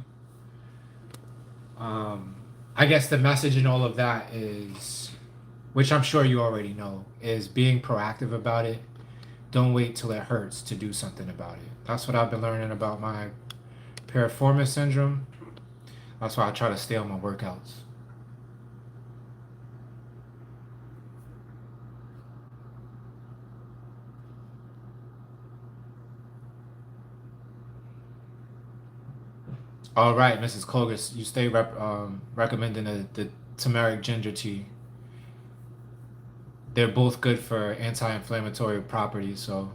I guess the message in all of that is, which I'm sure you already know, is being proactive about it. Don't wait till it hurts to do something about it. That's what I've been learning about my piriformis syndrome. That's why I try to stay on my workouts. All right, Mrs. Kogas, you stay recommending the turmeric ginger tea. They're both good for anti-inflammatory properties. So,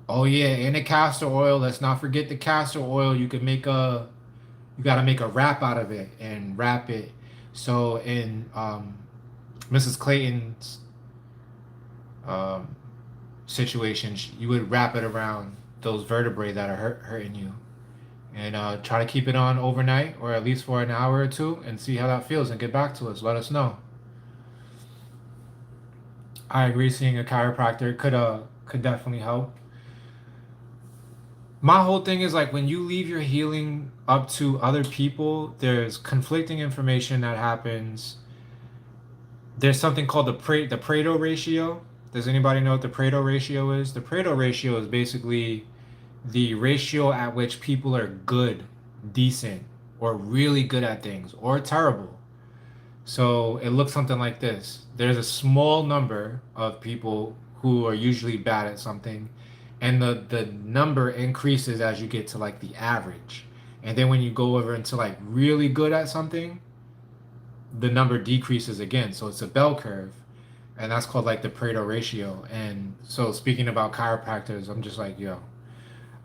oh yeah, and the castor oil. Let's not forget the castor oil. You could make you got to make a wrap out of it and wrap it. So in Mrs. Clayton's situation, you would wrap it around those vertebrae that are hurting you, and try to keep it on overnight or at least for an hour or two, and see how that feels, and get back to us. Let us know. I agree. Seeing a chiropractor could definitely help. My whole thing is like when you leave your healing up to other people, there's conflicting information that happens. There's something called the Pareto ratio. Does anybody know what the Pareto ratio is? The Pareto ratio is basically the ratio at which people are good, decent, or really good at things, or terrible. So it looks something like this. There's a small number of people who are usually bad at something, and the number increases as you get to like the average. And then when you go over into like really good at something, the number decreases again. So it's a bell curve. And that's called like the Pareto ratio. And so speaking about chiropractors, I'm just like, yo,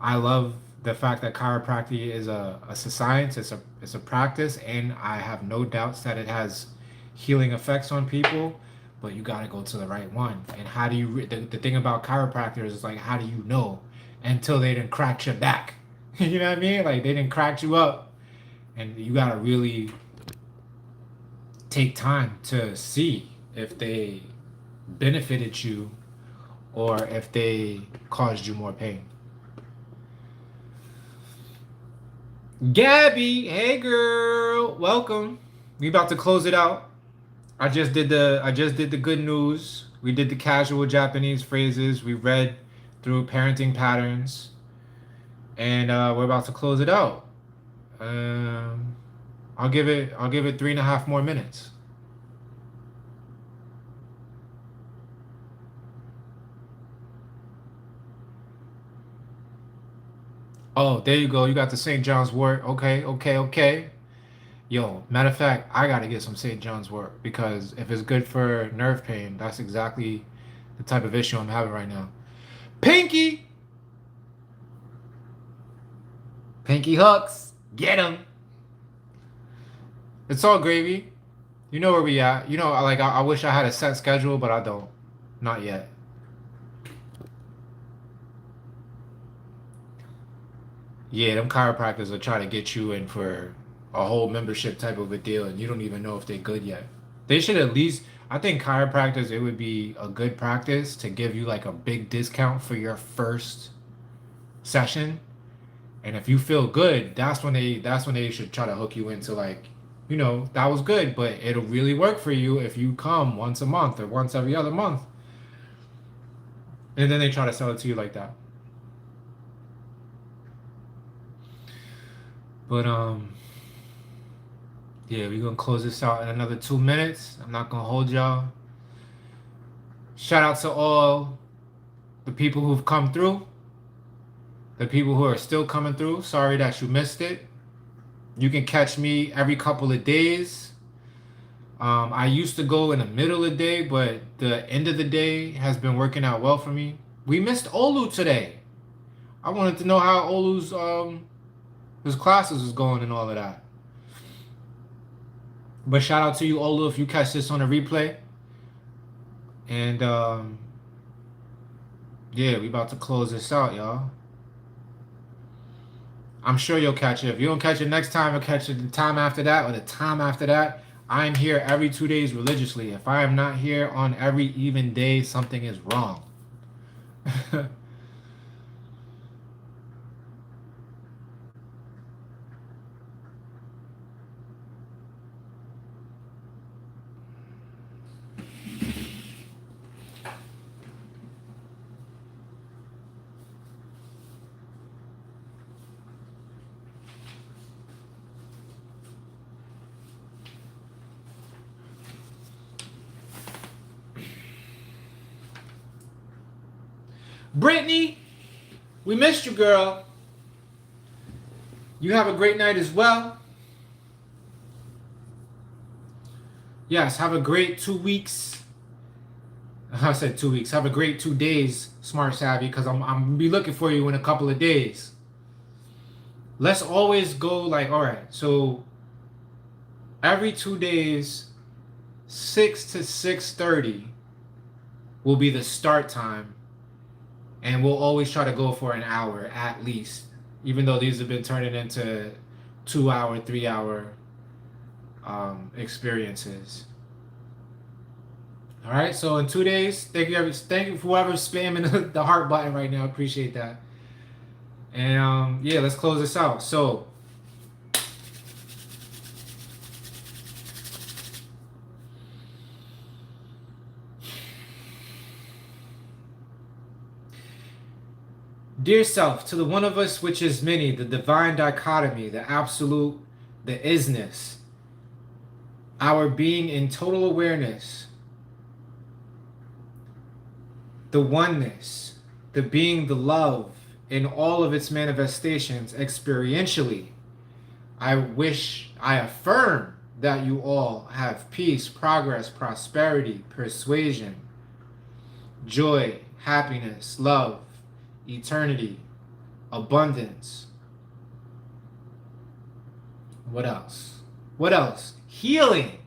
I love the fact that chiropractic is a science, it's a practice, and I have no doubts that it has healing effects on people, but you got to go to the right one. And how do you the thing about chiropractors is like, how do you know until they didn't crack your back? You know what I mean? Like they didn't crack you up, and you got to really take time to see if they benefited you or if they caused you more pain. Gabby, hey girl, welcome. We about to close it out. I just did the good news. We did the casual Japanese phrases. We read through parenting patterns, and we're about to close it out. I'll give it 3.5 more minutes. Oh, there you go. You got the St. John's wort. Okay. Yo, matter of fact, I gotta get some St. John's wort because if it's good for nerve pain, that's exactly the type of issue I'm having right now. Pinky! Pinky hooks. Get him. It's all gravy. You know where we at. You know, like I wish I had a set schedule, but I don't. Not yet. Yeah, them chiropractors will try to get you in for a whole membership type of a deal, and you don't even know if they're good yet. They should at least, I think chiropractors, it would be a good practice to give you like a big discount for your first session. And if you feel good, that's when they should try to hook you into like, that was good, but it'll really work for you if you come once a month or once every other month. And then they try to sell it to you like that. But yeah, we're gonna close this out in another 2 minutes. I'm not gonna hold y'all. Shout out to all the people who've come through, the people who are still coming through. Sorry that you missed it. You can catch me every couple of days. I used to go in the middle of the day, but the end of the day has been working out well for me. We missed Olu today. I wanted to know how Olu's his classes was going and all of that. But shout out to you, Olu, if you catch this on a replay. And yeah, we about to close this out, y'all. I'm sure you'll catch it. If you don't catch it next time, you'll catch it the time after that or the time after that. I'm here every 2 days religiously. If I am not here on every even day, something is wrong. Brittany, we missed you, girl. You have a great night as well. Yes, have a great 2 weeks. I said 2 weeks. Have a great 2 days, Smart Savvy, because I'm gonna be looking for you in a couple of days. Let's always go like, all right, so every 2 days, 6 to 6:30 will be the start time. And we'll always try to go for an hour at least, even though these have been turning into 2 hour, 3 hour experiences. All right, so in 2 days, thank you for whoever's spamming the heart button right now. Appreciate that. And yeah, let's close this out. So dear self, to the one of us which is many, the divine dichotomy, the absolute, the isness, our being in total awareness, the oneness, the being, the love in all of its manifestations experientially, I affirm that you all have peace, progress, prosperity, persuasion, joy, happiness, love, eternity, abundance. What else? What else? Healing.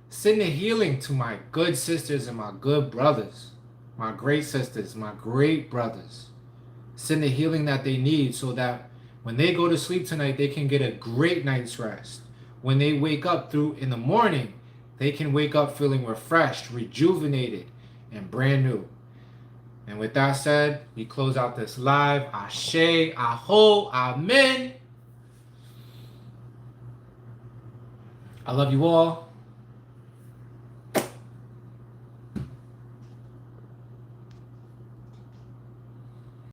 Send the healing to my good sisters and my good brothers, my great sisters, my great brothers. Send the healing that they need so that when they go to sleep tonight, they can get a great night's rest. When they wake up in the morning, they can wake up feeling refreshed, rejuvenated, and brand new. And with that said, we close out this live. Ashe, Aho, Amen. I love you all.